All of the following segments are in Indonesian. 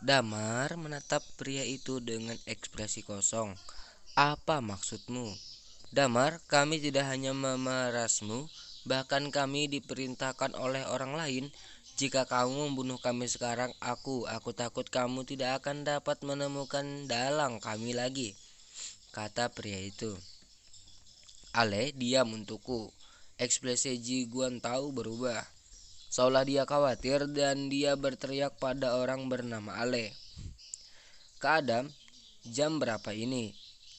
Damar menatap pria itu dengan ekspresi kosong. Apa maksudmu? Damar, kami tidak hanya memerasmu, bahkan kami diperintahkan oleh orang lain. Jika kamu membunuh kami sekarang, aku takut kamu tidak akan dapat menemukan dalang kami lagi, kata pria itu. Ale diam untukku. Ekspresi Ji Guan tahu berubah. Seolah dia khawatir dan dia berteriak pada orang bernama Ale. Kak Adam, jam berapa ini?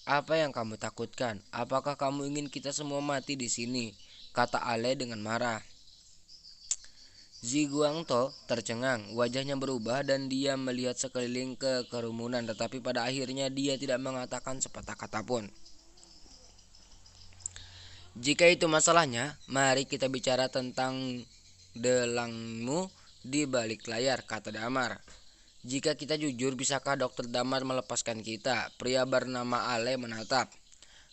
Apa yang kamu takutkan? Apakah kamu ingin kita semua mati di sini? Kata Ale dengan marah. Ziguangto tercengang, wajahnya berubah dan dia melihat sekeliling ke kerumunan, tetapi pada akhirnya dia tidak mengatakan sepatah kata pun. Jika itu masalahnya, mari kita bicara tentang delangmu di balik layar, kata Damar. Jika kita jujur, bisakah Dokter Damar melepaskan kita? Pria bernama Ale menatap.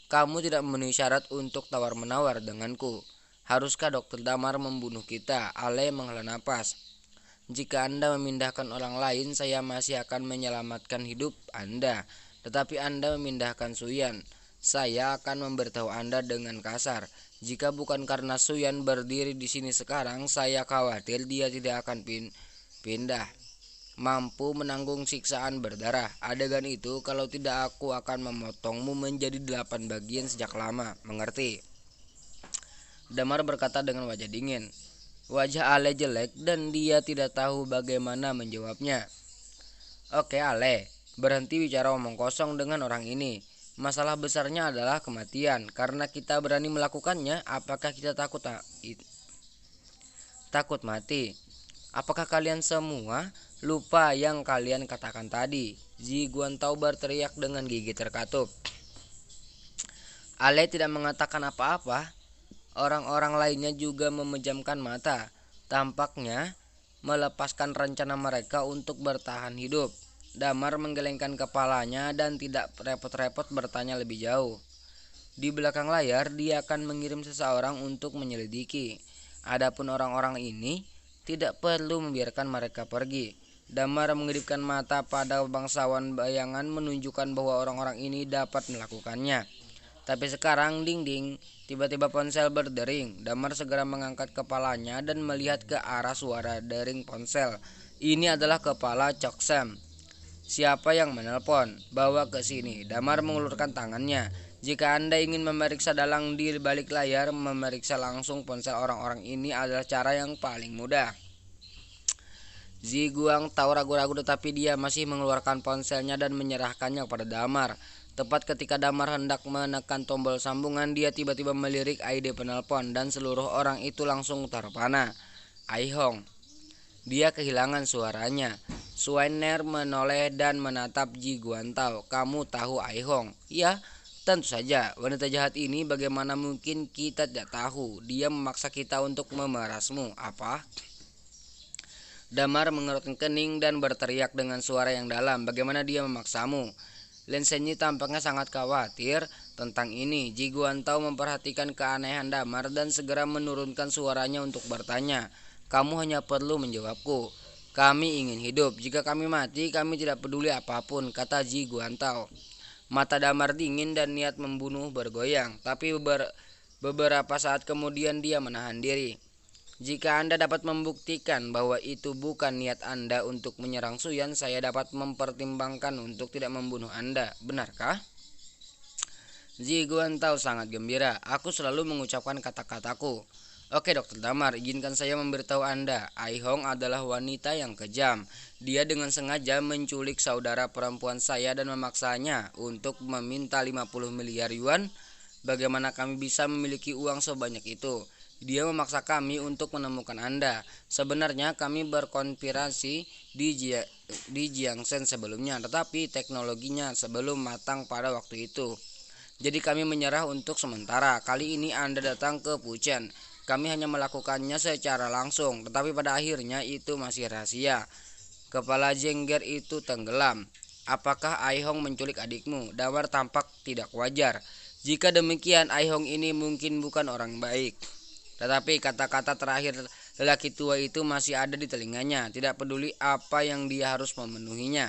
Kamu tidak memenuhi syarat untuk tawar-menawar denganku. Haruskah Dokter Damar membunuh kita? Ale menghela napas. Jika Anda memindahkan orang lain, saya masih akan menyelamatkan hidup Anda. Tetapi Anda memindahkan Suyan. Saya akan memberitahu Anda dengan kasar. Jika bukan karena Suyan berdiri di sini sekarang, saya khawatir dia tidak akan pindah. Mampu menanggung siksaan berdarah. Adegan itu, kalau tidak aku akan memotongmu menjadi 8 bagian sejak lama. Mengerti? Damar berkata dengan wajah dingin. Wajah Ale jelek dan dia tidak tahu bagaimana menjawabnya. Oke Ale, berhenti bicara omong kosong dengan orang ini. Masalah besarnya adalah kematian. Karena kita berani melakukannya, apakah kita takut mati? Apakah kalian semua lupa yang kalian katakan tadi? Ji Guantao berteriak dengan gigi terkatup. Ale tidak mengatakan apa-apa. Orang-orang lainnya juga memejamkan mata. Tampaknya melepaskan rencana mereka untuk bertahan hidup. Damar menggelengkan kepalanya dan tidak repot-repot bertanya lebih jauh. Di belakang layar, dia akan mengirim seseorang untuk menyelidiki. Adapun orang-orang ini, tidak perlu membiarkan mereka pergi. Damar mengedipkan mata pada bangsawan bayangan menunjukkan bahwa orang-orang ini dapat melakukannya. Tapi sekarang ding-ding, tiba-tiba ponsel berdering. Damar segera mengangkat kepalanya dan melihat ke arah suara dering ponsel. Ini adalah kepala Chok Sam. Siapa yang menelpon? Bawa ke sini. Damar mengulurkan tangannya. Jika Anda ingin memeriksa dalang di balik layar, memeriksa langsung ponsel orang-orang ini adalah cara yang paling mudah. Ziguang tahu ragu-ragu, tetapi dia masih mengeluarkan ponselnya dan menyerahkannya kepada Damar. Tepat ketika Damar hendak menekan tombol sambungan, dia tiba-tiba melirik ID penelpon dan seluruh orang itu langsung terpana. Aihong. Dia kehilangan suaranya. Suainer menoleh dan menatap Ji Guantao. Kamu tahu Aihong? Ya, tentu saja. Wanita jahat ini bagaimana mungkin kita tidak tahu? Dia memaksa kita untuk memerasmu. Apa? Damar mengerutkan kening dan berteriak dengan suara yang dalam. Bagaimana dia memaksamu? Lin Senyi tampaknya sangat khawatir tentang ini. Ji Guantao memperhatikan keanehan Damar dan segera menurunkan suaranya untuk bertanya. Kamu hanya perlu menjawabku. Kami ingin hidup. Jika kami mati, kami tidak peduli apapun, kata Ji Guantao. Mata Damar dingin dan niat membunuh bergoyang. Tapi beberapa saat kemudian dia menahan diri. Jika Anda dapat membuktikan bahwa itu bukan niat Anda untuk menyerang Suyan, saya dapat mempertimbangkan untuk tidak membunuh Anda. Benarkah? Ji Guantao sangat gembira. Aku selalu mengucapkan kata-kataku. Oke Dokter Damar, izinkan saya memberitahu Anda. Aihong adalah wanita yang kejam. Dia dengan sengaja menculik saudara perempuan saya dan memaksanya untuk meminta 50 miliar yuan. Bagaimana kami bisa memiliki uang sebanyak itu? Dia memaksa kami untuk menemukan Anda. Sebenarnya kami berkonspirasi di Jiangsen sebelumnya, tetapi teknologinya sebelum matang pada waktu itu. Jadi kami menyerah untuk sementara. Kali ini Anda datang ke Puchen. Kami hanya melakukannya secara langsung, tetapi pada akhirnya itu masih rahasia. Kepala jengger itu tenggelam. Apakah Aihong menculik adikmu? Damar tampak tidak wajar. Jika demikian, Aihong ini mungkin bukan orang baik. Tetapi kata-kata terakhir Lelaki tua itu masih ada di telinganya, tidak peduli apa yang dia harus memenuhinya.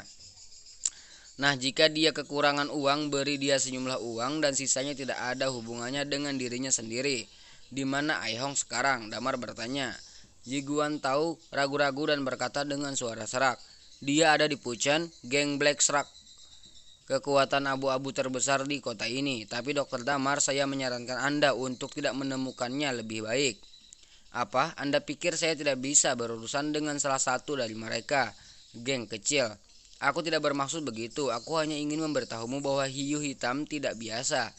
Nah, jika dia kekurangan uang, beri dia sejumlah uang dan sisanya tidak ada hubungannya dengan dirinya sendiri. Di mana Ai Hong sekarang? Damar bertanya. Ji Guan tahu ragu-ragu dan berkata dengan suara serak. Dia ada di Puchen, geng Black Shark, kekuatan abu-abu terbesar di kota ini. Tapi Dokter Damar, saya menyarankan Anda untuk tidak menemukannya lebih baik. Apa? Anda pikir saya tidak bisa berurusan dengan salah satu dari mereka? Geng kecil. Aku tidak bermaksud begitu. Aku hanya ingin memberitahumu bahwa hiu hitam tidak biasa.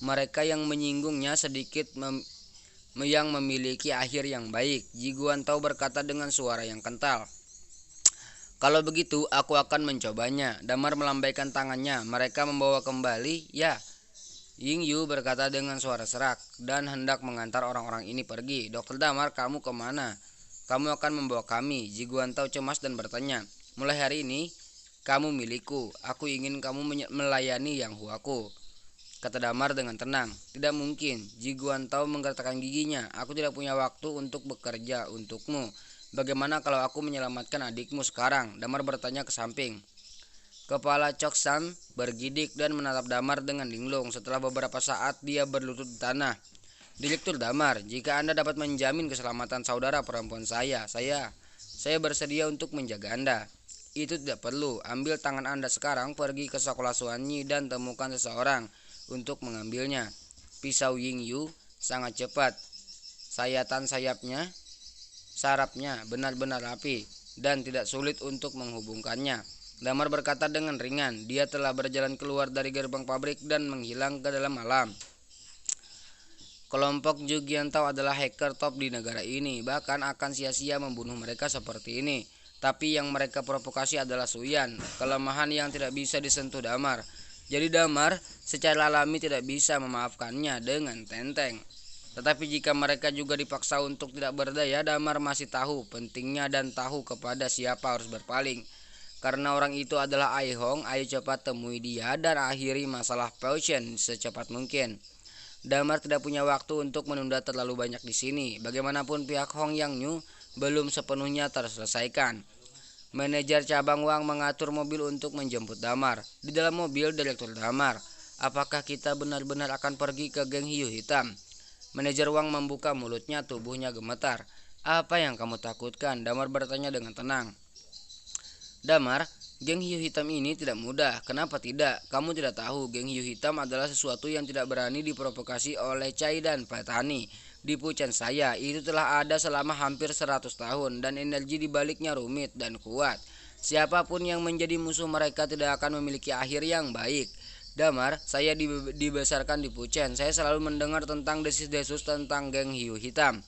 Mereka yang menyinggungnya sedikit yang memiliki akhir yang baik. Ji Guan Tao berkata dengan suara yang kental. Kalau begitu, aku akan mencobanya. Damar melambaikan tangannya. Mereka membawa kembali, ya. Ying Yu berkata dengan suara serak dan hendak mengantar orang-orang ini pergi. Dokter Damar, kamu kemana? Kamu akan membawa kami. Ji Guan Tao cemas dan bertanya. Mulai hari ini, kamu milikku. Aku ingin kamu melayani Yang Huaku, kata Damar dengan tenang. Tidak mungkin. Ji Guan Tao menggertakkan giginya. Aku tidak punya waktu untuk bekerja untukmu. Bagaimana kalau aku menyelamatkan adikmu sekarang? Damar bertanya ke samping. Kepala Chok San bergidik dan menatap Damar dengan linglung. Setelah beberapa saat dia berlutut di tanah. Direktur Damar, jika Anda dapat menjamin keselamatan saudara perempuan saya bersedia untuk menjaga Anda. Itu tidak perlu. Ambil tangan Anda sekarang, pergi ke sekolah Suanyi dan temukan seseorang untuk mengambilnya. Pisau Ying Yu sangat cepat. Sayatan sarapnya benar-benar rapi dan tidak sulit untuk menghubungkannya. Damar berkata dengan ringan. Dia telah berjalan keluar dari gerbang pabrik dan menghilang ke dalam malam. Kelompok Zhu Jiantao adalah hacker top di negara ini. Bahkan akan sia-sia membunuh mereka seperti ini. Tapi yang mereka provokasi adalah Suyan, kelemahan yang tidak bisa disentuh Damar. Jadi Damar secara alami tidak bisa memaafkannya dengan tenteng. Tetapi jika mereka juga dipaksa untuk tidak berdaya, Damar masih tahu pentingnya dan tahu kepada siapa harus berpaling. Karena orang itu adalah Ai Hong, ayo cepat temui dia dan akhiri masalah Puchen secepat mungkin. Damar tidak punya waktu untuk menunda terlalu banyak di sini. Bagaimanapun pihak Hong Yang Nyu belum sepenuhnya terselesaikan. Manajer cabang Wang mengatur mobil untuk menjemput Damar. Di dalam mobil, Direktur Damar. Apakah kita benar-benar akan pergi ke geng hiu hitam? Manajer Wang membuka mulutnya, tubuhnya gemetar. Apa yang kamu takutkan? Damar bertanya dengan tenang. Damar, geng hiu hitam ini tidak mudah. Kenapa tidak? Kamu tidak tahu, geng hiu hitam adalah sesuatu yang tidak berani diprovokasi oleh Cai dan Petani. Di Puchen saya, itu telah ada selama hampir 100 tahun dan energi di baliknya rumit dan kuat. Siapapun yang menjadi musuh mereka tidak akan memiliki akhir yang baik. Damar, saya dibesarkan di Puchen. Saya selalu mendengar tentang desis-desus tentang geng hiu hitam.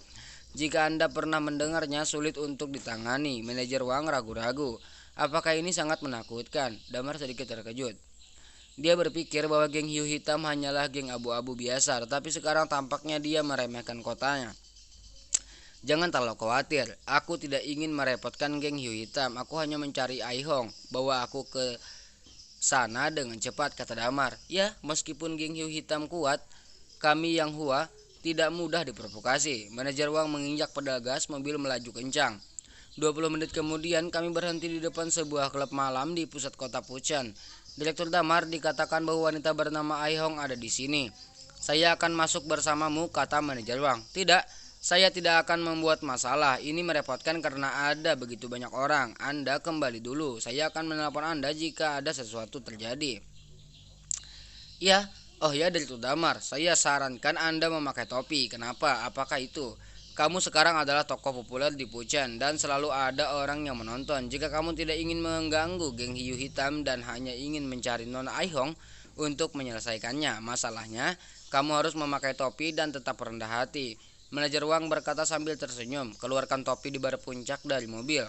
Jika Anda pernah mendengarnya, sulit untuk ditangani. Manajer Wang ragu-ragu. Apakah ini sangat menakutkan? Damar sedikit terkejut. Dia berpikir bahwa geng hiu hitam hanyalah geng abu-abu biasa, tetapi sekarang tampaknya dia meremehkan kotanya. Jangan terlalu khawatir. Aku tidak ingin merepotkan geng hiu hitam. Aku hanya mencari Ai Hong. Bawa aku ke sana dengan cepat, kata Damar. Ya, meskipun geng hiu hitam kuat, kami yang Hua tidak mudah diprovokasi. Manajer Wang menginjak pedal gas, mobil melaju kencang. 20 menit kemudian kami berhenti di depan sebuah klub malam di pusat kota Puchen. Direktur Damar, dikatakan bahwa wanita bernama Ai Hong ada di sini. Saya akan masuk bersamamu, kata manajer Wang. Tidak, saya tidak akan membuat masalah. Ini merepotkan karena ada begitu banyak orang. Anda kembali dulu. Saya akan menelpon Anda jika ada sesuatu terjadi. Ya, oh ya, Direktur Damar. Saya sarankan Anda memakai topi. Kenapa? Apakah itu? Kamu sekarang adalah tokoh populer di Puchen dan selalu ada orang yang menonton. Jika kamu tidak ingin mengganggu geng hiu hitam dan hanya ingin mencari Nona Ai Hong untuk menyelesaikannya, masalahnya kamu harus memakai topi dan tetap rendah hati. Manajer Wang berkata sambil tersenyum. Keluarkan topi di bar puncak dari mobil.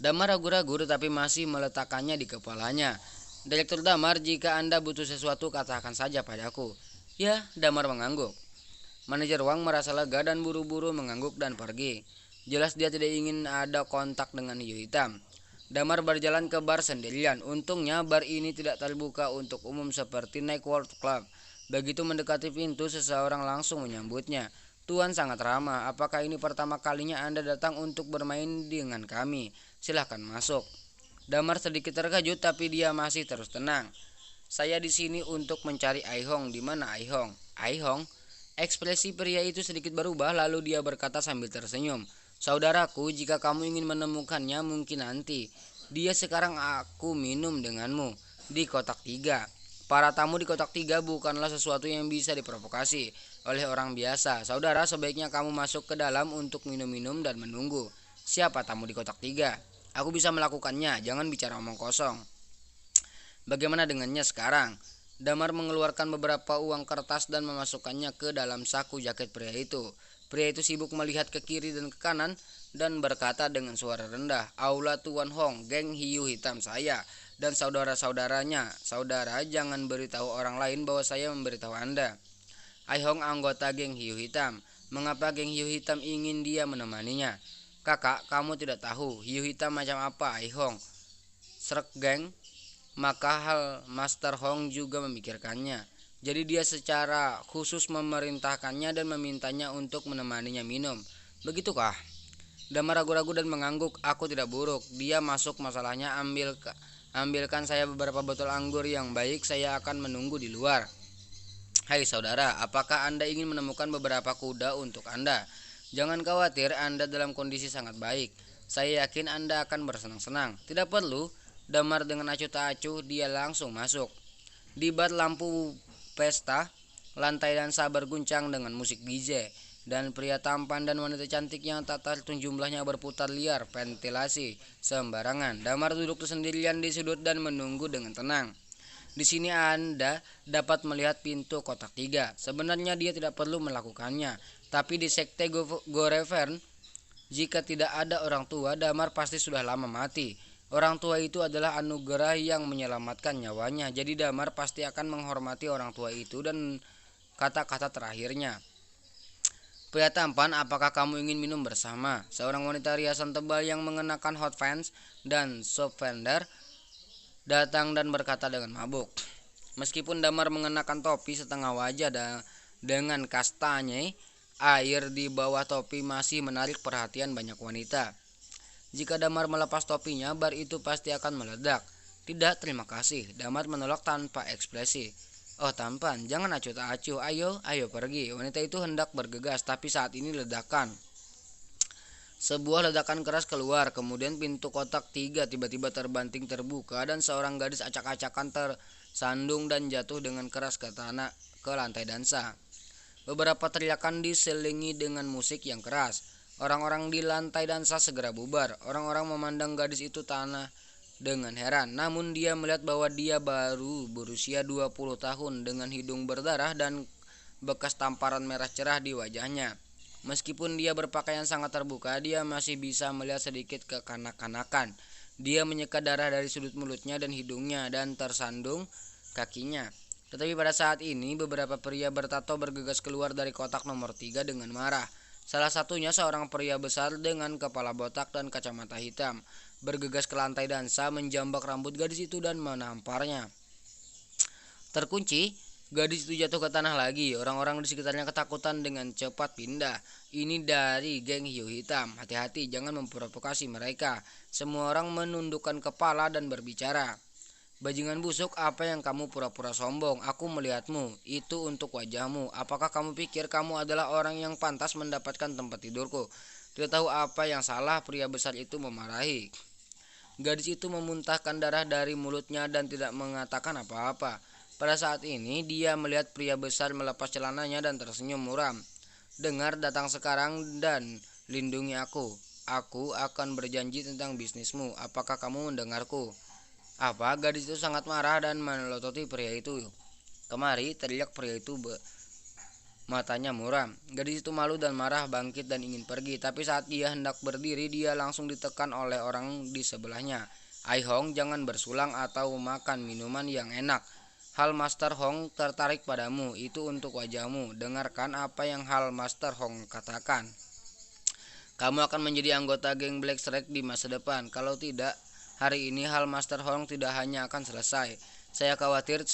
Damar ragu-ragu tetapi masih meletakkannya di kepalanya. Direktur Damar, jika Anda butuh sesuatu katakan saja padaku. Ya, Damar mengangguk. Manajer Wang merasa lega dan buru-buru mengangguk dan pergi. Jelas dia tidak ingin ada kontak dengan hiu hitam. Damar berjalan ke bar sendirian. Untungnya bar ini tidak terbuka untuk umum seperti Night World Club. Begitu mendekati pintu, seseorang langsung menyambutnya. Tuan sangat ramah. Apakah ini pertama kalinya Anda datang untuk bermain dengan kami? Silahkan masuk. Damar sedikit terkejut tapi dia masih terus tenang. Saya di sini untuk mencari Aihong. Di mana Aihong? Aihong? Ekspresi pria itu sedikit berubah lalu dia berkata sambil tersenyum. Saudaraku, jika kamu ingin menemukannya mungkin nanti. Dia sekarang aku minum denganmu di kotak tiga. Para tamu di kotak tiga bukanlah sesuatu yang bisa diprovokasi oleh orang biasa. Saudara, sebaiknya kamu masuk ke dalam untuk minum-minum dan menunggu. Siapa tamu di kotak tiga? Aku bisa melakukannya, jangan bicara omong kosong. Bagaimana dengannya sekarang? Damar mengeluarkan beberapa uang kertas dan memasukkannya ke dalam saku jaket pria itu. Pria itu sibuk melihat ke kiri dan ke kanan dan berkata dengan suara rendah, Aula Tuan Hong, geng hiu hitam saya dan saudara-saudaranya. Saudara, jangan beritahu orang lain bahwa saya memberitahu Anda. Aihong anggota geng hiu hitam. Mengapa geng hiu hitam ingin dia menemaninya? Kakak, kamu tidak tahu hiu hitam macam apa, Aihong? Srek geng. Maka hal Master Hong juga memikirkannya. Jadi dia secara khusus memerintahkannya dan memintanya untuk menemaninya minum. Begitukah? Damar ragu-ragu dan mengangguk. Aku tidak buruk. Dia masuk masalahnya. Ambilkan saya beberapa botol anggur yang baik. Saya akan menunggu di luar. Hai saudara, apakah Anda ingin menemukan beberapa kuda untuk Anda? Jangan khawatir, Anda dalam kondisi sangat baik. Saya yakin Anda akan bersenang-senang. Tidak perlu. Damar dengan acuh tak acuh dia langsung masuk. Di bar lampu pesta, lantai dansa berguncang dengan musik DJ dan pria tampan dan wanita cantik yang tak terhitung jumlahnya berputar liar ventilasi sembarangan. Damar duduk sendirian di sudut dan menunggu dengan tenang. Di sini Anda dapat melihat pintu kotak tiga. Sebenarnya dia tidak perlu melakukannya, tapi di sekte Gorevern, jika tidak ada orang tua, Damar pasti sudah lama mati. Orang tua itu adalah anugerah yang menyelamatkan nyawanya. Jadi Damar pasti akan menghormati orang tua itu dan kata-kata terakhirnya. Pria tampan, apakah kamu ingin minum bersama? Seorang wanita riasan tebal yang mengenakan hot pants dan souvenir datang dan berkata dengan mabuk. Meskipun Damar mengenakan topi setengah wajah dengan kastanye, air di bawah topi masih menarik perhatian banyak wanita. Jika Damar melepas topinya, bar itu pasti akan meledak. Tidak, terima kasih. Damar menolak tanpa ekspresi. Oh tampan, jangan acuh tak acuh. Ayo pergi. Wanita itu hendak bergegas, tapi saat ini ledakan. Sebuah ledakan keras keluar, kemudian pintu kotak tiga tiba-tiba terbanting terbuka dan seorang gadis acak-acakan tersandung dan jatuh dengan keras ke lantai dansa. Beberapa teriakan diselingi dengan musik yang keras. Orang-orang di lantai dansa segera bubar. Orang-orang memandang gadis itu dengan heran. Namun dia melihat bahwa dia baru berusia 20 tahun dengan hidung berdarah dan bekas tamparan merah cerah di wajahnya. Meskipun dia berpakaian sangat terbuka, dia masih bisa melihat sedikit kekanak-kanakan. Dia menyeka darah dari sudut mulutnya dan hidungnya dan tersandung kakinya. Tetapi pada saat ini beberapa pria bertato bergegas keluar dari kotak nomor 3 dengan marah. Salah satunya seorang pria besar dengan kepala botak dan kacamata hitam, bergegas ke lantai dansa, menjambak rambut gadis itu dan menamparnya. Terkunci, gadis itu jatuh ke tanah lagi. Orang-orang di sekitarnya ketakutan dengan cepat pindah. Ini dari geng hiu hitam. Hati-hati, jangan memprovokasi mereka. Semua orang menundukkan kepala dan berbicara. Bajingan busuk, apa yang kamu pura-pura sombong? Aku melihatmu, itu untuk wajahmu. Apakah kamu pikir kamu adalah orang yang pantas mendapatkan tempat tidurku? Tidak tahu apa yang salah, pria besar itu memarahi. Gadis itu memuntahkan darah dari mulutnya dan tidak mengatakan apa-apa. Pada saat ini, dia melihat pria besar melepas celananya dan tersenyum muram. Dengar, datang sekarang dan lindungi aku. Aku akan berjanji tentang bisnismu. Apakah kamu mendengarku? Apa? Gadis itu sangat marah dan melototi pria itu. Kemari, teriak pria itu matanya muram. Gadis itu malu dan marah, bangkit dan ingin pergi. Tapi saat dia hendak berdiri, dia langsung ditekan oleh orang di sebelahnya. Aihong, jangan bersulang atau makan minuman yang enak. Hal Master Hong tertarik padamu, itu untuk wajahmu. Dengarkan apa yang Hal Master Hong katakan. Kamu akan menjadi anggota geng Black Shrek di masa depan. Kalau tidak, hari ini Hal Master Hong tidak hanya akan selesai. Saya khawatir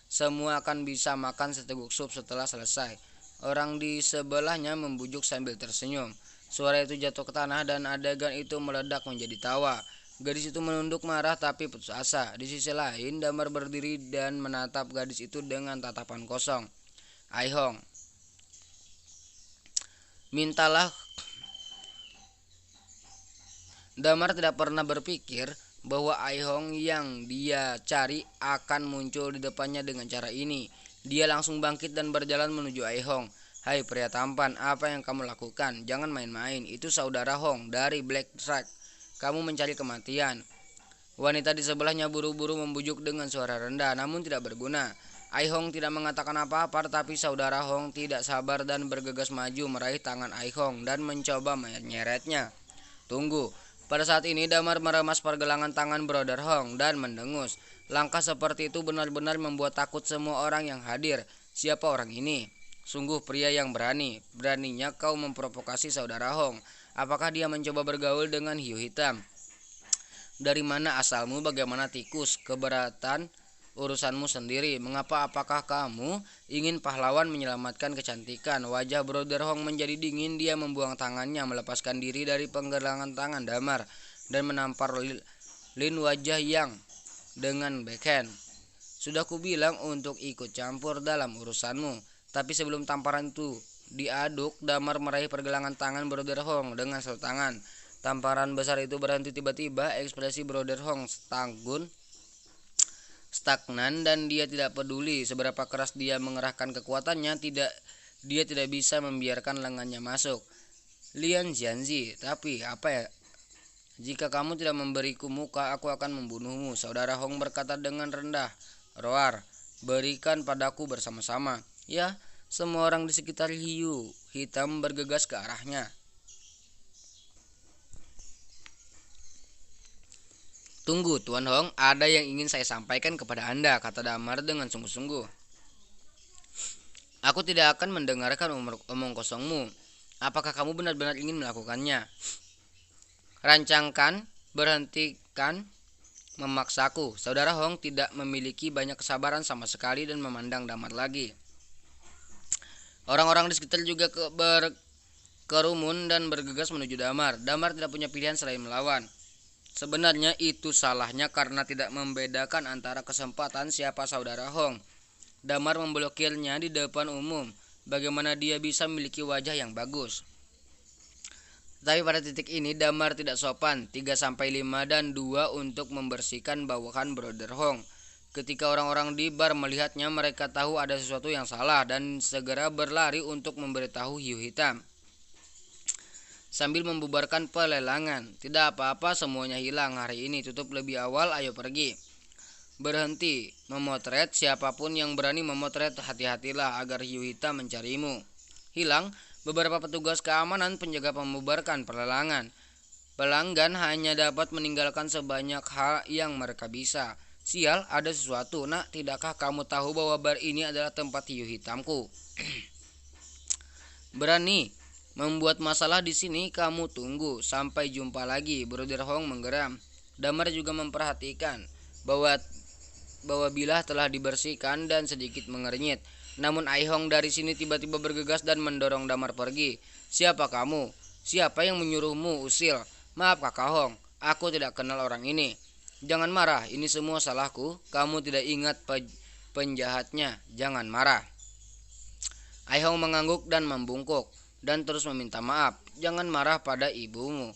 semua akan bisa makan seteguk sup setelah selesai. Orang di sebelahnya membujuk sambil tersenyum. Suara itu jatuh ke tanah dan adegan itu meledak menjadi tawa. Gadis itu menunduk marah tapi putus asa. Di sisi lain, Damar berdiri dan menatap gadis itu dengan tatapan kosong. Aihong, mintalah. Damar tidak pernah berpikir bahwa Aihong yang dia cari akan muncul di depannya dengan cara ini. Dia langsung bangkit dan berjalan menuju Aihong. Hai pria tampan, apa yang kamu lakukan? Jangan main-main, itu saudara Hong dari Black Shark. Kamu mencari kematian. Wanita di sebelahnya buru-buru membujuk dengan suara rendah, namun tidak berguna. Aihong tidak mengatakan apa-apa, tapi saudara Hong tidak sabar dan bergegas maju meraih tangan Aihong dan mencoba menyeretnya. Tunggu. Pada saat ini Damar meremas pergelangan tangan Brother Hong dan mendengus. Langkah seperti itu benar-benar membuat takut semua orang yang hadir. Siapa orang ini? Sungguh pria yang berani. Beraninya kau memprovokasi saudara Hong. Apakah dia mencoba bergaul dengan hiu hitam? Dari mana asalmu? Bagaimana tikus? Keberatan urusanmu sendiri. Mengapa? Apakah kamu ingin pahlawan menyelamatkan kecantikan? Wajah Brother Hong menjadi dingin. Dia membuang tangannya, melepaskan diri dari penggelangan tangan Damar dan menampar Lin wajah yang dengan backhand. Sudah kubilang untuk ikut campur dalam urusanmu. Tapi sebelum tamparan itu diaduk, Damar meraih pergelangan tangan Brother Hong dengan setangan. Tamparan besar itu berhenti tiba-tiba. Ekspresi Brother Hong stagnan dan dia tidak peduli seberapa keras dia mengerahkan kekuatannya. Dia tidak bisa membiarkan lengannya masuk. Lian Jianzi, tapi apa ya? Jika kamu tidak memberiku muka, aku akan membunuhmu. Saudara Hong berkata dengan rendah. Roar, berikan padaku bersama-sama. Ya, semua orang di sekitar hiu hitam bergegas ke arahnya. Tunggu, Tuan Hong, ada yang ingin saya sampaikan kepada Anda, kata Damar dengan sungguh-sungguh. Aku tidak akan mendengarkan omong kosongmu. Apakah kamu benar-benar ingin melakukannya? Rancangkan, berhentikan memaksaku. Saudara Hong tidak memiliki banyak kesabaran sama sekali dan memandang Damar lagi. Orang-orang di sekitar juga berkerumun dan bergegas menuju Damar. Damar tidak punya pilihan selain melawan. Sebenarnya itu salahnya karena tidak membedakan antara kesempatan siapa saudara Hong. Damar memblokirnya di depan umum. Bagaimana dia bisa memiliki wajah yang bagus? Tapi pada titik ini Damar tidak sopan. 3-5 dan 2 untuk membersihkan bawahan Brother Hong. Ketika orang-orang di bar melihatnya, mereka tahu ada sesuatu yang salah dan segera berlari untuk memberitahu hiu hitam. Sambil membubarkan pelelangan. Tidak apa-apa, semuanya hilang hari ini. Tutup lebih awal, ayo pergi. Berhenti memotret. Siapapun yang berani memotret, hati-hatilah agar hiu hitam mencarimu. Hilang. Beberapa petugas keamanan penjaga membubarkan pelelangan. Pelanggan hanya dapat meninggalkan sebanyak hal yang mereka bisa. Sial, ada sesuatu. Nak, tidakkah kamu tahu bahwa bar ini adalah tempat hiu hitamku? Berani membuat masalah di sini, kamu tunggu. Sampai jumpa lagi. Brother Hong menggeram. Damar juga memperhatikan bahwa bilah telah dibersihkan dan sedikit mengernyit. Namun Aihong dari sini tiba-tiba bergegas dan mendorong Damar pergi. Siapa kamu? Siapa yang menyuruhmu? Usil. Maaf Kakak Hong, aku tidak kenal orang ini. Jangan marah, ini semua salahku. Kamu tidak ingat penjahatnya. Jangan marah. Aihong mengangguk dan membungkuk dan terus meminta maaf. Jangan marah pada ibumu.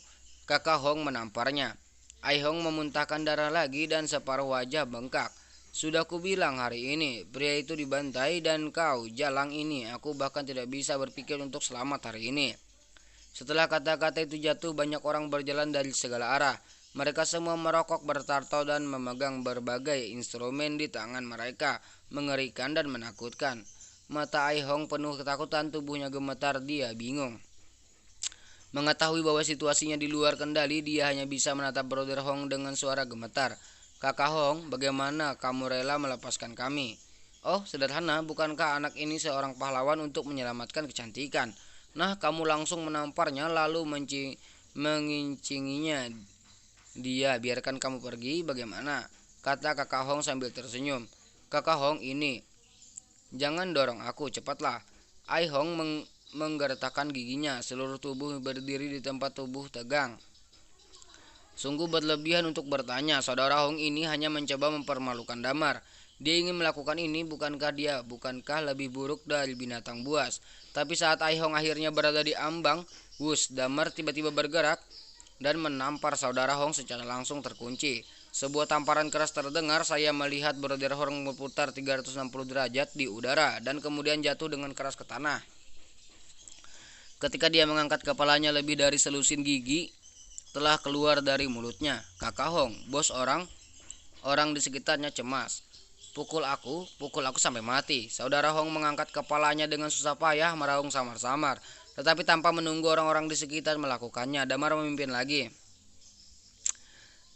Kakak Hong menamparnya. Aihong memuntahkan darah lagi dan separuh wajah bengkak. Sudah kubilang hari ini, pria itu dibantai dan kau jalang ini. Aku bahkan tidak bisa berpikir untuk selamat hari ini. Setelah kata-kata itu jatuh, banyak orang berjalan dari segala arah. Mereka semua merokok, bertato dan memegang berbagai instrumen di tangan mereka. Mengerikan dan menakutkan. Mata Aihong penuh ketakutan, tubuhnya gemetar, dia bingung. Mengetahui bahwa situasinya di luar kendali, dia hanya bisa menatap Brother Hong dengan suara gemetar. Kakak Hong, bagaimana kamu rela melepaskan kami? Oh, sederhana, bukankah anak ini seorang pahlawan untuk menyelamatkan kecantikan? Nah, kamu langsung menamparnya lalu mengincinginya. Dia, biarkan kamu pergi, bagaimana? Kata Kakak Hong sambil tersenyum. Kakak Hong ini, jangan dorong aku, cepatlah. Ai Hong menggertakkan giginya, seluruh tubuh berdiri di tempat, tubuh tegang. Sungguh berlebihan untuk bertanya, saudara Hong ini hanya mencoba mempermalukan Damar. Dia ingin melakukan ini, bukankah lebih buruk dari binatang buas? Tapi saat Ai Hong akhirnya berada di ambang, Damar tiba-tiba bergerak dan menampar saudara Hong secara langsung terkunci. Sebuah tamparan keras terdengar, saya melihat Brother Hong berputar 360 derajat di udara dan kemudian jatuh dengan keras ke tanah. Ketika dia mengangkat kepalanya, lebih dari selusin gigi telah keluar dari mulutnya. Kakak Hong, bos orang di sekitarnya cemas. Pukul aku sampai mati. Saudara Hong mengangkat kepalanya dengan susah payah, meraung samar-samar. Tetapi tanpa menunggu orang-orang di sekitar melakukannya, Damar memimpin lagi.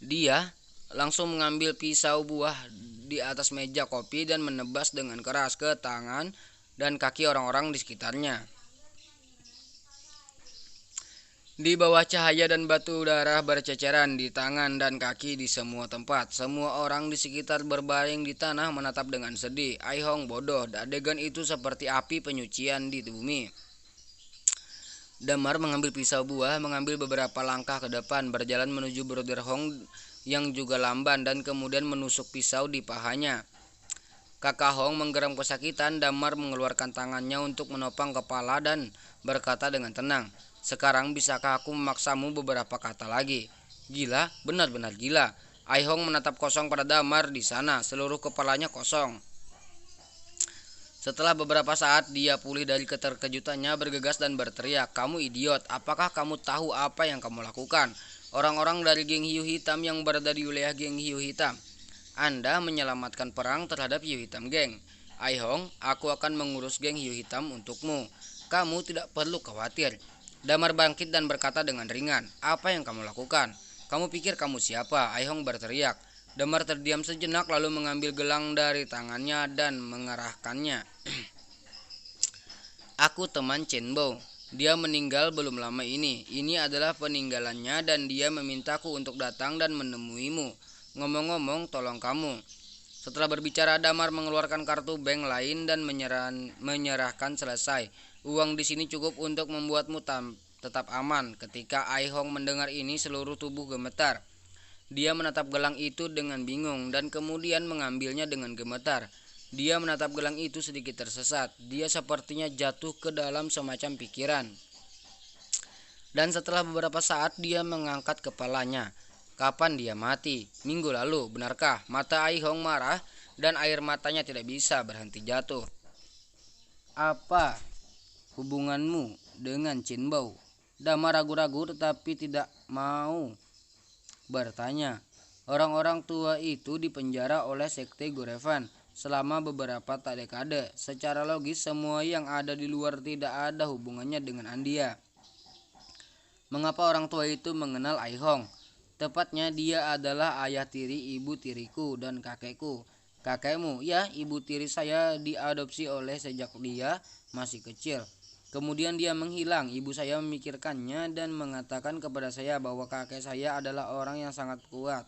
Dia langsung mengambil pisau buah di atas meja kopi dan menebas dengan keras ke tangan dan kaki orang-orang di sekitarnya. Di bawah cahaya dan batu darah berceceran di tangan dan kaki di semua tempat. Semua orang di sekitar berbaring di tanah menatap dengan sedih. Ai Hong bodoh, adegan itu seperti api penyucian di bumi. Damar mengambil pisau buah, mengambil beberapa langkah ke depan, berjalan menuju Brother Hong yang juga lamban dan kemudian menusuk pisau di pahanya. Kakak Hong menggeram kesakitan. Damar mengeluarkan tangannya untuk menopang kepala dan berkata dengan tenang, sekarang bisakah aku memaksamu beberapa kata lagi? Gila, benar-benar gila. Ai Hong menatap kosong pada Damar di sana, seluruh kepalanya kosong. Setelah beberapa saat dia pulih dari keterkejutannya, bergegas dan berteriak, kamu idiot, apakah kamu tahu apa yang kamu lakukan? Orang-orang dari geng hiu hitam yang berada di wilayah geng hiu hitam. Anda menyelamatkan perang terhadap hiu hitam geng. Ai Hong, aku akan mengurus geng hiu hitam untukmu. Kamu tidak perlu khawatir. Damar bangkit dan berkata dengan ringan, apa yang kamu lakukan? Kamu pikir kamu siapa? Ai Hong berteriak. Damar terdiam sejenak lalu mengambil gelang dari tangannya dan mengarahkannya. Aku teman Chen Bo. Dia meninggal belum lama ini. Ini adalah peninggalannya dan dia memintaku untuk datang dan menemuimu. Ngomong-ngomong, tolong kamu. Setelah berbicara, Damar mengeluarkan kartu bank lain dan menyerahkan selesai. Uang di sini cukup untuk membuatmu tetap aman. Ketika Ai Hong mendengar ini, seluruh tubuh gemetar. Dia menatap gelang itu dengan bingung dan kemudian mengambilnya dengan gemetar. Dia menatap gelang itu sedikit tersesat. Dia sepertinya jatuh ke dalam semacam pikiran. Dan setelah beberapa saat dia mengangkat kepalanya. Kapan dia mati? Minggu lalu, benarkah? Mata Ai Hong marah dan air matanya tidak bisa berhenti jatuh. Apa hubunganmu dengan Chen Bao? Damar ragu-ragu tetapi tidak mau bertanya. Orang-orang tua itu dipenjara oleh sekte Gorevan selama beberapa dekade. Secara logis semua yang ada di luar tidak ada hubungannya dengan Andia. Mengapa orang tua itu mengenal Ai Hong? Tepatnya dia adalah ayah tiri ibu tiriku dan kakekku. Kakekmu, ya, ibu tiri saya diadopsi oleh sejak dia masih kecil. Kemudian dia menghilang. Ibu saya memikirkannya dan mengatakan kepada saya bahwa kakek saya adalah orang yang sangat kuat.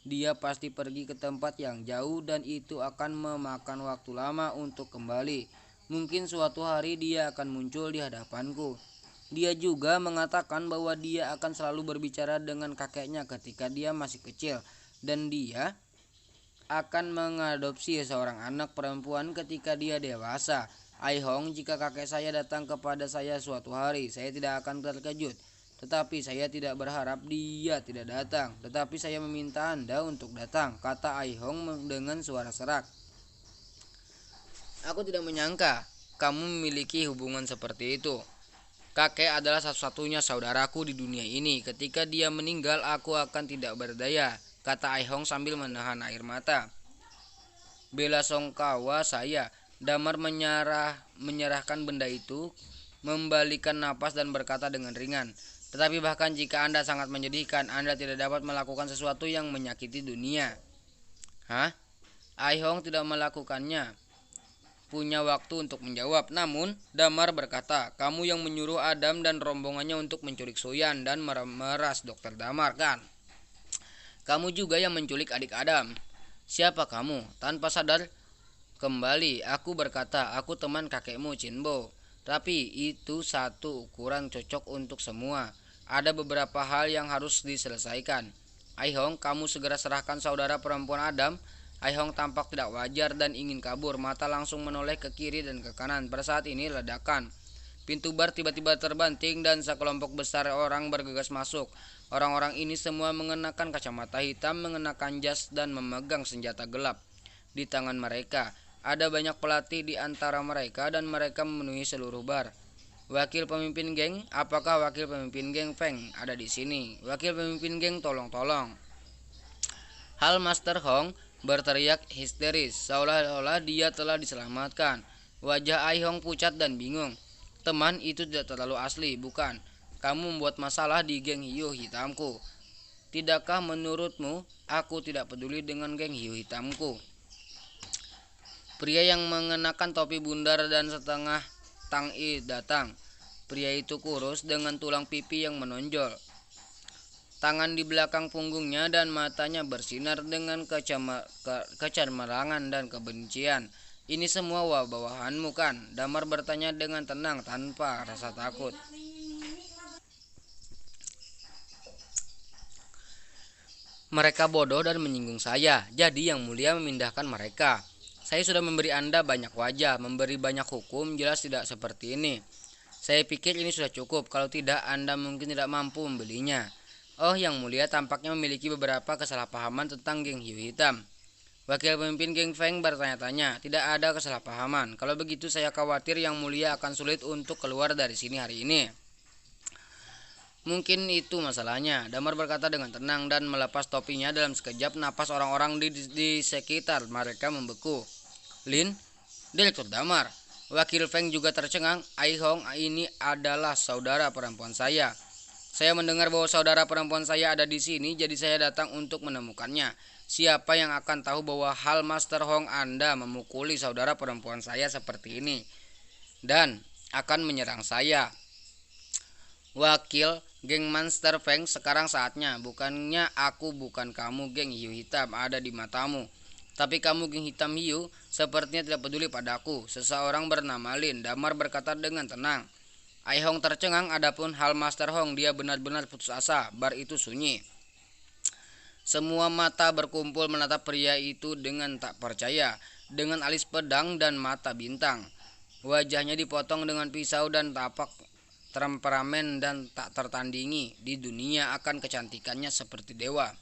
Dia pasti pergi ke tempat yang jauh dan itu akan memakan waktu lama untuk kembali. Mungkin suatu hari dia akan muncul di hadapanku. Dia juga mengatakan bahwa dia akan selalu berbicara dengan kakeknya ketika dia masih kecil dan dia akan mengadopsi seorang anak perempuan ketika dia dewasa. Ai Hong, jika kakek saya datang kepada saya suatu hari, saya tidak akan terkejut. Tetapi saya tidak berharap dia tidak datang. Tetapi saya meminta Anda untuk datang, kata Ai Hong dengan suara serak. Aku tidak menyangka kamu memiliki hubungan seperti itu. Kakek adalah satu-satunya saudaraku di dunia ini. Ketika dia meninggal, aku akan tidak berdaya, kata Ai Hong sambil menahan air mata. Bela sungkawa saya. Damar menyerahkan benda itu, membalikan napas dan berkata dengan ringan, tetapi bahkan jika Anda sangat menyedihkan, Anda tidak dapat melakukan sesuatu yang menyakiti dunia. Hah? Ai Hong tidak melakukannya. Punya waktu untuk menjawab. Namun, Damar berkata, kamu yang menyuruh Adam dan rombongannya untuk menculik Soyan dan memeras Dr. Damar, kan? Kamu juga yang menculik adik Adam. Siapa kamu? Tanpa sadar kembali, aku berkata, aku teman kakekmu, Chen Bo. Tapi itu satu ukuran cocok untuk semua. Ada beberapa hal yang harus diselesaikan. Aihong, kamu segera serahkan saudara perempuan Adam. Aihong tampak tidak wajar dan ingin kabur. Mata langsung menoleh ke kiri dan ke kanan. Pada saat ini ledakan. Pintu bar tiba-tiba terbanting dan sekelompok besar orang bergegas masuk. Orang-orang ini semua mengenakan kacamata hitam, mengenakan jas dan memegang senjata gelap di tangan mereka. Ada banyak pelatih di antara mereka dan mereka memenuhi seluruh bar. Wakil pemimpin geng, apakah wakil pemimpin geng Feng ada di sini? Wakil pemimpin geng, tolong. Hal Master Hong berteriak histeris, seolah-olah dia telah diselamatkan. Wajah Ai Hong pucat dan bingung. Teman, itu tidak terlalu asli, bukan? Kamu membuat masalah di geng hiu hitamku. Tidakkah menurutmu aku tidak peduli dengan geng hiu hitamku? Pria yang mengenakan topi bundar dan setengah tang-i datang. Pria itu kurus dengan tulang pipi yang menonjol. Tangan di belakang punggungnya dan matanya bersinar dengan kecemerlangan dan kebencian. Ini semua bawahanmu kan? Damar bertanya dengan tenang tanpa rasa takut. Mereka bodoh dan menyinggung saya, jadi yang mulia memindahkan mereka. Saya sudah memberi Anda banyak wajah, memberi banyak hukum, jelas tidak seperti ini. Saya pikir ini sudah cukup, kalau tidak Anda mungkin tidak mampu membelinya. Oh, yang mulia tampaknya memiliki beberapa kesalahpahaman tentang geng hiu hitam. Wakil pemimpin geng Feng bertanya-tanya, tidak ada kesalahpahaman. Kalau begitu saya khawatir yang mulia akan sulit untuk keluar dari sini hari ini. Mungkin itu masalahnya, Damar berkata dengan tenang dan melepas topinya. Dalam sekejap napas orang-orang di sekitar mereka membeku. Lin, Direktur Damar. Wakil Feng juga tercengang. Ai Hong, ini adalah saudara perempuan saya. Saya mendengar bahwa saudara perempuan saya ada di sini, jadi saya datang untuk menemukannya. Siapa yang akan tahu bahwa hal Master Hong Anda memukuli saudara perempuan saya seperti ini dan akan menyerang saya? Wakil geng Monster Feng, sekarang saatnya. Bukannya aku bukan kamu geng hiu hitam ada di matamu, tapi kamu geng hitam hiu sepertinya tidak peduli padaku. Seseorang bernama Lin, Damar berkata dengan tenang. Ai Hong tercengang, adapun hal Master Hong, dia benar-benar putus asa. Bar itu sunyi. Semua mata berkumpul menatap pria itu dengan tak percaya, dengan alis pedang dan mata bintang. Wajahnya dipotong dengan pisau dan tapak temperamen dan tak tertandingi di dunia akan kecantikannya seperti dewa.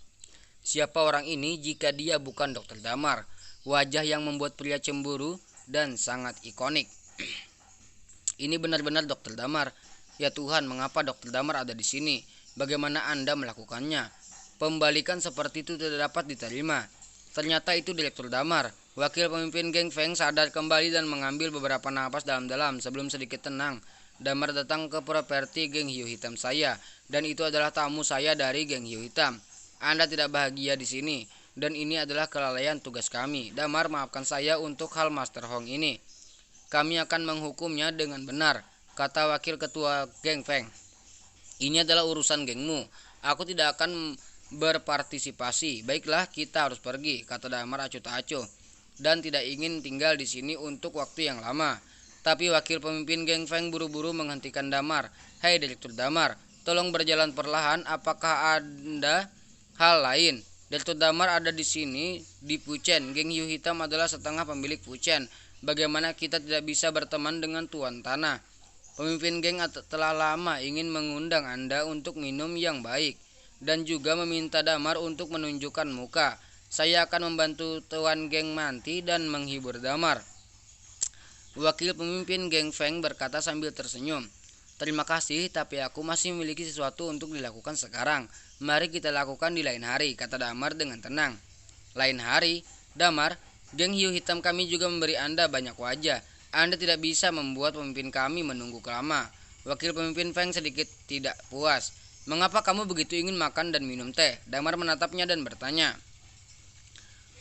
Siapa orang ini jika dia bukan Dr. Damar? Wajah yang membuat pria cemburu dan sangat ikonik. Ini benar-benar Dr. Damar. Ya Tuhan, mengapa Dr. Damar ada di sini? Bagaimana Anda melakukannya? Pembalikan seperti itu tidak dapat diterima. Ternyata itu Direktur Damar. Wakil pemimpin geng Feng sadar kembali dan mengambil beberapa napas dalam-dalam sebelum sedikit tenang. Damar datang ke properti geng hiu hitam saya, dan itu adalah tamu saya dari geng hiu hitam. Anda tidak bahagia di sini, dan ini adalah kelalaian tugas kami. Damar, maafkan saya untuk hal Master Hong ini. Kami akan menghukumnya dengan benar, kata wakil ketua geng Feng. Ini adalah urusan gengmu. Aku tidak akan berpartisipasi. Baiklah, kita harus pergi, kata Damar acuh tak acuh, dan tidak ingin tinggal di sini untuk waktu yang lama. Tapi wakil pemimpin geng Feng buru-buru menghentikan Damar. Hei Direktur Damar, tolong berjalan perlahan. Apakah ada hal lain? Direktur Damar ada di sini di Puchen. Geng hiu hitam adalah setengah pemilik Puchen. Bagaimana kita tidak bisa berteman dengan tuan tanah? Pemimpin geng telah lama ingin mengundang Anda untuk minum yang baik dan juga meminta Damar untuk menunjukkan muka. Saya akan membantu tuan geng Manti dan menghibur Damar. Wakil pemimpin geng Feng berkata sambil tersenyum. Terima kasih, tapi aku masih memiliki sesuatu untuk dilakukan sekarang. Mari kita lakukan di lain hari, kata Damar dengan tenang. Lain hari? Damar, geng hiu hitam kami juga memberi Anda banyak wajah. Anda tidak bisa membuat pemimpin kami menunggu lama. Wakil pemimpin Feng sedikit tidak puas. Mengapa kamu begitu ingin makan dan minum teh? Damar menatapnya dan bertanya.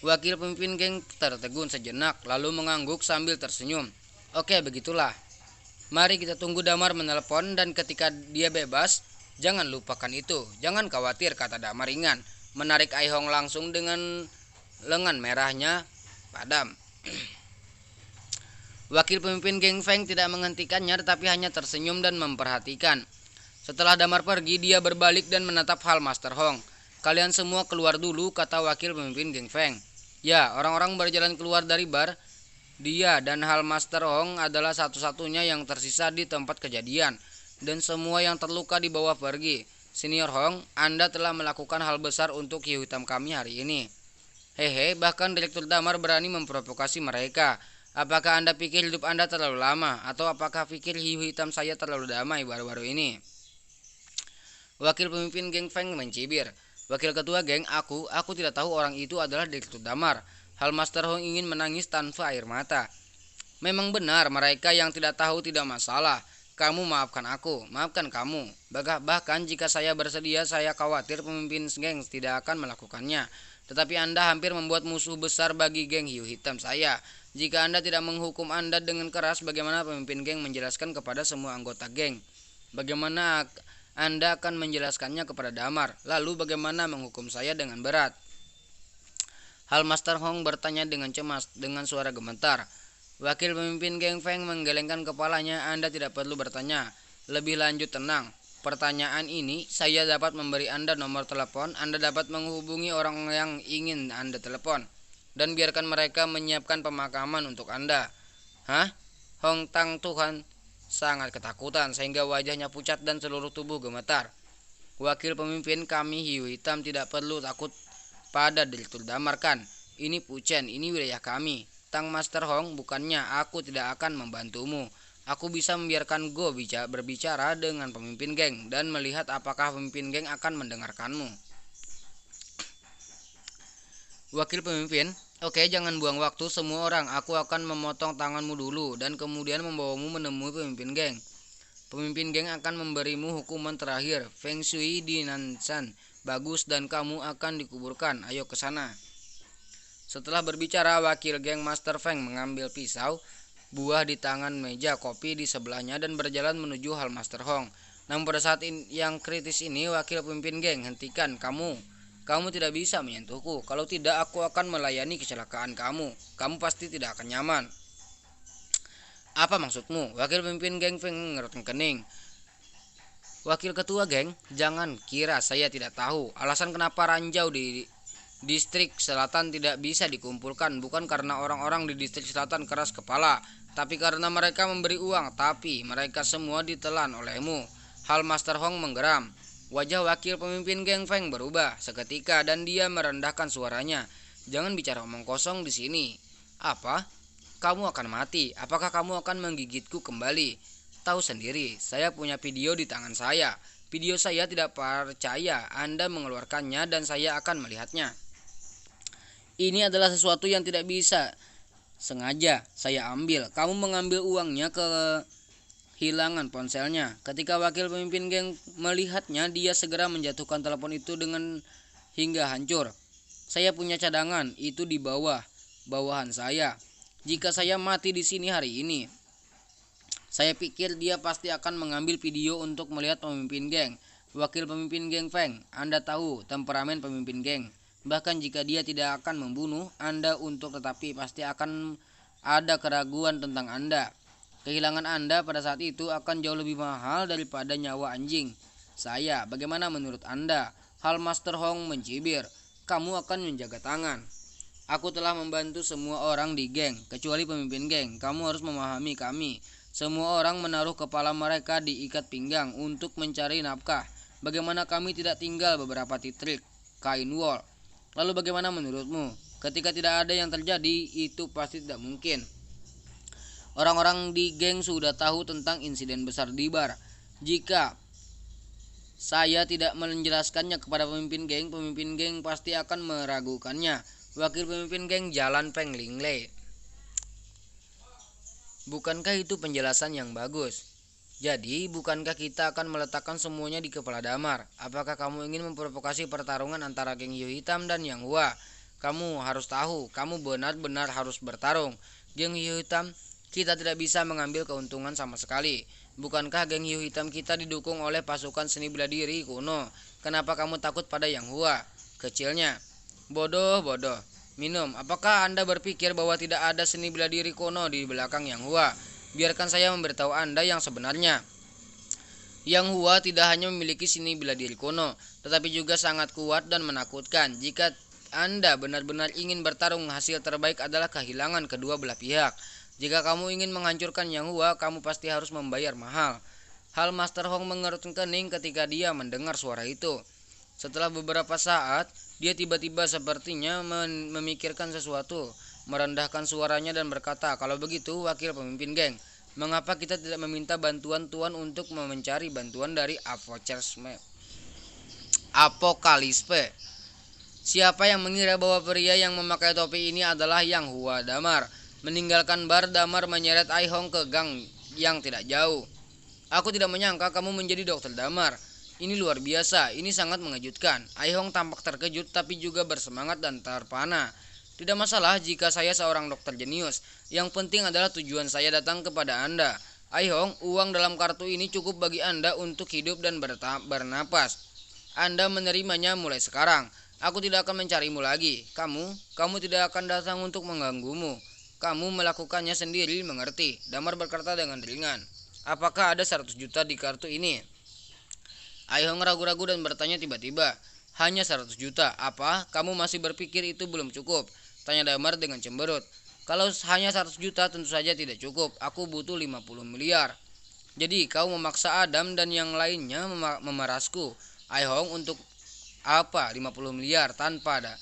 Wakil pemimpin geng tertegun sejenak, lalu mengangguk sambil tersenyum. Oke, begitulah. Mari kita tunggu Damar menelepon, dan ketika dia bebas, jangan lupakan itu. Jangan khawatir, kata Damar ringan, menarik Ai Hong langsung dengan lengan merahnya padam. Wakil pemimpin geng Feng tidak menghentikannya tetapi hanya tersenyum dan memperhatikan. Setelah Damar pergi, dia berbalik dan menatap Hal Master Hong. "Kalian semua keluar dulu," kata wakil pemimpin geng Feng. Ya, orang-orang berjalan keluar dari bar. Dia dan Hal Master Hong adalah satu-satunya yang tersisa di tempat kejadian, dan semua yang terluka dibawa pergi. "Senior Hong, Anda telah melakukan hal besar untuk hiu hitam kami hari ini." Hehe, bahkan Direktur Damar berani memprovokasi mereka. Apakah Anda pikir hidup Anda terlalu lama? Atau apakah pikir hiu hitam saya terlalu damai baru-baru ini? Wakil pemimpin geng Feng mencibir. "Wakil ketua geng, aku tidak tahu orang itu adalah Direktur Damar." Hal Master Hong ingin menangis tanpa air mata. "Memang benar, mereka yang tidak tahu tidak masalah. Kamu maafkan aku, maafkan kamu. Bahkan jika saya bersedia, saya khawatir pemimpin geng tidak akan melakukannya. Tetapi Anda hampir membuat musuh besar bagi geng hiu hitam saya. Jika Anda tidak menghukum Anda dengan keras, bagaimana pemimpin geng menjelaskan kepada semua anggota geng? Bagaimana Anda akan menjelaskannya kepada Damar? Lalu bagaimana menghukum saya dengan berat?" Hal Master Hong bertanya dengan cemas, dengan suara gemetar. Wakil pemimpin geng Feng menggelengkan kepalanya. "Anda tidak perlu bertanya. Lebih lanjut tenang. Pertanyaan ini, saya dapat memberi Anda nomor telepon. Anda dapat menghubungi orang yang ingin Anda telepon. Dan biarkan mereka menyiapkan pemakaman untuk Anda." "Hah?" Hong Tang Tuhan sangat ketakutan sehingga wajahnya pucat dan seluruh tubuh gemetar. "Wakil pemimpin kami hiu hitam tidak perlu takut pada Direktur Damar kan? Ini Puchen, ini wilayah kami. Tang Master Hong, bukannya aku tidak akan membantumu. Aku bisa membiarkan Go berbicara dengan pemimpin geng dan melihat apakah pemimpin geng akan mendengarkanmu." Wakil pemimpin, "Oke, jangan buang waktu semua orang. Aku akan memotong tanganmu dulu dan kemudian membawamu menemui pemimpin geng. Pemimpin geng akan memberimu hukuman terakhir. Feng Shui di Nanshan bagus dan kamu akan dikuburkan. Ayo ke sana." Setelah berbicara, wakil geng Master Feng mengambil pisau, buah di tangan meja kopi di sebelahnya dan berjalan menuju Hal Master Hong. Namun pada saat yang kritis ini, wakil pemimpin geng, "Hentikan, kamu tidak bisa menyentuhku. Kalau tidak, aku akan melayani kecelakaan kamu. Kamu pasti tidak akan nyaman." "Apa maksudmu?" Wakil pemimpin geng Feng mengerutkan kening. "Wakil ketua geng, jangan kira saya tidak tahu alasan kenapa ranjau di distrik selatan tidak bisa dikumpulkan. Bukan karena orang-orang di distrik selatan keras kepala, tapi karena mereka memberi uang. Tapi mereka semua ditelan olehmu." Hal Master Hong menggeram. Wajah wakil pemimpin geng Feng berubah seketika dan dia merendahkan suaranya. "Jangan bicara omong kosong di sini." "Apa? Kamu akan mati. Apakah kamu akan menggigitku kembali? Tahu sendiri, saya punya video di tangan saya. Video saya tidak percaya Anda mengeluarkannya dan saya akan melihatnya. Ini adalah sesuatu yang tidak bisa sengaja saya ambil. Kamu mengambil uangnya, kehilangan ponselnya." Ketika wakil pemimpin geng melihatnya, dia segera menjatuhkan telepon itu dengan hingga hancur. "Saya punya cadangan, itu di bawahan saya. Jika saya mati di sini hari ini, saya pikir dia pasti akan mengambil video untuk melihat pemimpin geng." Wakil pemimpin geng Feng, "Anda tahu temperamen pemimpin geng. Bahkan jika dia tidak akan membunuh Anda tetapi pasti akan ada keraguan tentang Anda. Kehilangan Anda pada saat itu akan jauh lebih mahal daripada nyawa anjing saya. Bagaimana menurut Anda?" Hal Master Hong mencibir. "Kamu akan menjaga tangan. Aku telah membantu semua orang di geng, kecuali pemimpin geng. Kamu harus memahami kami. Semua orang menaruh kepala mereka di ikat pinggang untuk mencari nafkah. Bagaimana kami tidak tinggal beberapa titrik kain wol? Lalu bagaimana menurutmu? Ketika tidak ada yang terjadi, itu pasti tidak mungkin. Orang-orang di geng sudah tahu tentang insiden besar di bar. Jika saya tidak menjelaskannya kepada pemimpin geng pasti akan meragukannya." Wakil pemimpin geng Jalan Peng Linglei, "Bukankah itu penjelasan yang bagus? Jadi, bukankah kita akan meletakkan semuanya di kepala Damar? Apakah kamu ingin memprovokasi pertarungan antara geng hiu hitam dan Yang Hua? Kamu harus tahu, kamu benar-benar harus bertarung. Geng hiu hitam, kita tidak bisa mengambil keuntungan sama sekali. Bukankah geng hiu hitam kita didukung oleh pasukan seni bela diri kuno? Kenapa kamu takut pada Yang Hua? Kecilnya." "Bodoh. minum. Apakah Anda berpikir bahwa tidak ada seni bela diri kuno di belakang Yang Hua? Biarkan saya memberitahu Anda yang sebenarnya. Yang Hua tidak hanya memiliki seni bela diri kuno, tetapi juga sangat kuat dan menakutkan. Jika Anda benar-benar ingin bertarung, hasil terbaik adalah kehilangan kedua belah pihak. Jika kamu ingin menghancurkan Yang Hua, kamu pasti harus membayar mahal. Hal Master Hong mengerutkan kening ketika dia mendengar suara itu. Setelah beberapa saat, dia tiba-tiba sepertinya memikirkan sesuatu, merendahkan suaranya dan berkata, "Kalau begitu, wakil pemimpin geng, mengapa kita tidak meminta bantuan Tuan untuk mencari bantuan dari Apokalispe? Siapa yang mengira bahwa pria yang memakai topi ini adalah Yang Hua Damar?" Meninggalkan bar, Damar menyeret Ai Hong ke gang yang tidak jauh. "Aku tidak menyangka kamu menjadi dokter Damar. Ini luar biasa, ini sangat mengejutkan." Ai Hong tampak terkejut tapi juga bersemangat dan terpana. "Tidak masalah jika saya seorang dokter jenius. Yang penting adalah tujuan saya datang kepada Anda. Ai Hong, uang dalam kartu ini cukup bagi Anda untuk hidup dan bernapas. Anda menerimanya mulai sekarang. Aku tidak akan mencarimu lagi. Kamu tidak akan datang untuk mengganggumu. Kamu melakukannya sendiri, mengerti?" Damar berkata dengan ringan. "Apakah ada 100 juta di kartu ini?" Ai Hong ragu-ragu dan bertanya tiba-tiba. "Hanya 100 juta. Apa? Kamu masih berpikir itu belum cukup?" tanya Damar dengan cemberut. "Kalau hanya 100 juta tentu saja tidak cukup. Aku butuh 50 miliar. Jadi kau memaksa Adam dan yang lainnya memerasku, Ai Hong, untuk apa 50 miliar tanpa ada?"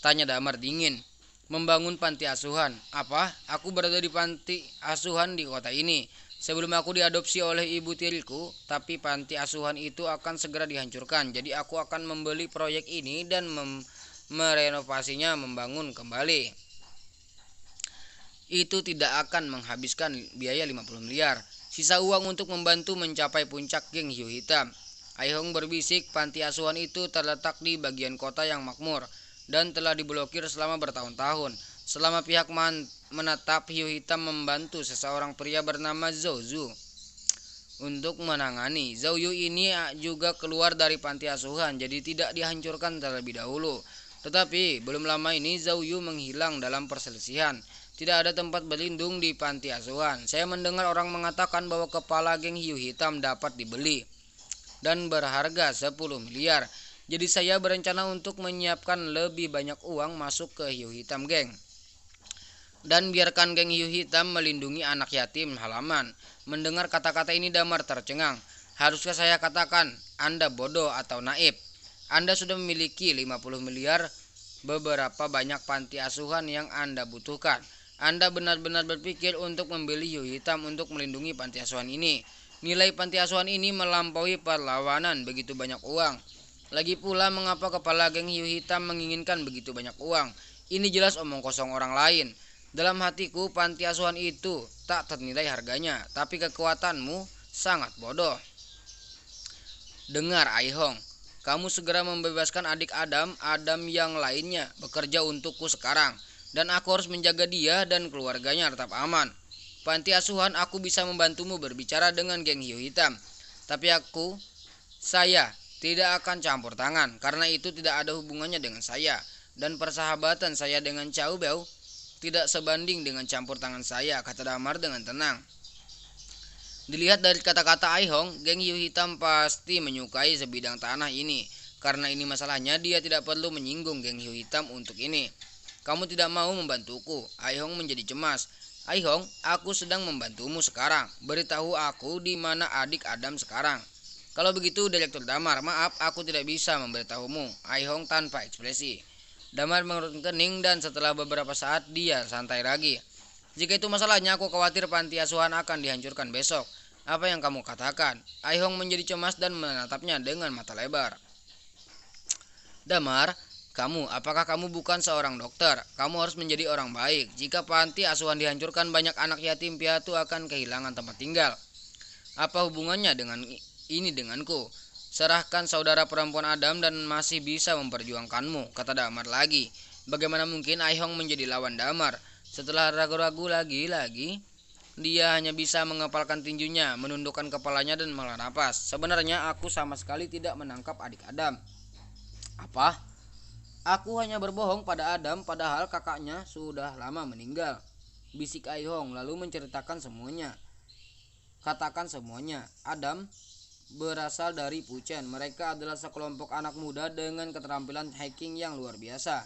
tanya Damar dingin. "Membangun panti asuhan." "Apa? Aku berada di panti asuhan di kota ini sebelum aku diadopsi oleh ibu tiriku, tapi panti asuhan itu akan segera dihancurkan. Jadi aku akan membeli proyek ini dan merenovasinya, membangun kembali. Itu tidak akan menghabiskan biaya 50 miliar. Sisa uang untuk membantu mencapai puncak geng hiu hitam." Ai Hong berbisik, "Panti asuhan itu terletak di bagian kota yang makmur dan telah diblokir selama bertahun-tahun. Selama pihak menatap hiu hitam membantu seseorang pria bernama Zhou Yu untuk menangani. Zhou Yu ini juga keluar dari panti asuhan, jadi tidak dihancurkan terlebih dahulu. Tetapi belum lama ini Zhou Yu menghilang dalam perselisihan. Tidak ada tempat berlindung di panti asuhan. Saya mendengar orang mengatakan bahwa kepala geng hiu hitam dapat dibeli dan berharga 10 miliar. Jadi saya berencana untuk menyiapkan lebih banyak uang masuk ke hiu hitam geng. Dan biarkan geng hiu hitam melindungi anak yatim halaman." Mendengar kata-kata ini Damar tercengang. "Haruskah saya katakan Anda bodoh atau naif? Anda sudah memiliki 50 miliar, beberapa banyak panti asuhan yang Anda butuhkan. Anda benar-benar berpikir untuk membeli hiu hitam untuk melindungi panti asuhan ini? Nilai panti asuhan ini melampaui perlawanan, begitu banyak uang. Lagi pula mengapa kepala geng hiu hitam menginginkan begitu banyak uang? Ini jelas omong kosong orang lain. Dalam hatiku panti asuhan itu tak ternilai harganya, tapi kekuatanmu sangat bodoh." "Dengar Ai Hong, kamu segera membebaskan adik Adam yang lainnya bekerja untukku sekarang, dan aku harus menjaga dia dan keluarganya tetap aman. Panti asuhan, aku bisa membantumu berbicara dengan geng hiu hitam, tapi saya tidak akan campur tangan karena itu tidak ada hubungannya dengan saya, dan persahabatan saya dengan Cao Bao tidak sebanding dengan campur tangan saya," kata Damar dengan tenang. Dilihat dari kata-kata Ai Hong, geng hiu hitam pasti menyukai sebidang tanah ini. Karena ini masalahnya, dia tidak perlu menyinggung geng hiu hitam untuk ini. "Kamu tidak mau membantuku?" Ai Hong menjadi cemas. "Ai Hong, aku sedang membantumu sekarang. Beritahu aku di mana adik Adam sekarang." "Kalau begitu Direktur Damar, maaf aku tidak bisa memberitahumu." Ai Hong tanpa ekspresi. Damar mengerutkan kening dan setelah beberapa saat dia santai lagi. "Jika itu masalahnya, aku khawatir panti asuhan akan dihancurkan besok. Apa yang kamu katakan?" Ai Hong menjadi cemas dan menatapnya dengan mata lebar. "Damar, apakah kamu bukan seorang dokter? Kamu harus menjadi orang baik. Jika panti asuhan dihancurkan, banyak anak yatim piatu akan kehilangan tempat tinggal. Apa hubungannya denganku? Serahkan saudara perempuan Adam dan masih bisa memperjuangkanmu," kata Damar lagi. Bagaimana mungkin Ai Hong menjadi lawan Damar? Setelah ragu-ragu lagi-lagi, dia hanya bisa mengepalkan tinjunya, menundukkan kepalanya dan menghela napas. "Sebenarnya aku sama sekali tidak menangkap adik Adam." "Apa? Aku hanya berbohong pada Adam padahal kakaknya sudah lama meninggal, bisik Ai Hong lalu menceritakan semuanya. Katakan semuanya. Adam berasal dari Puchen. Mereka adalah sekelompok anak muda dengan keterampilan hacking yang luar biasa,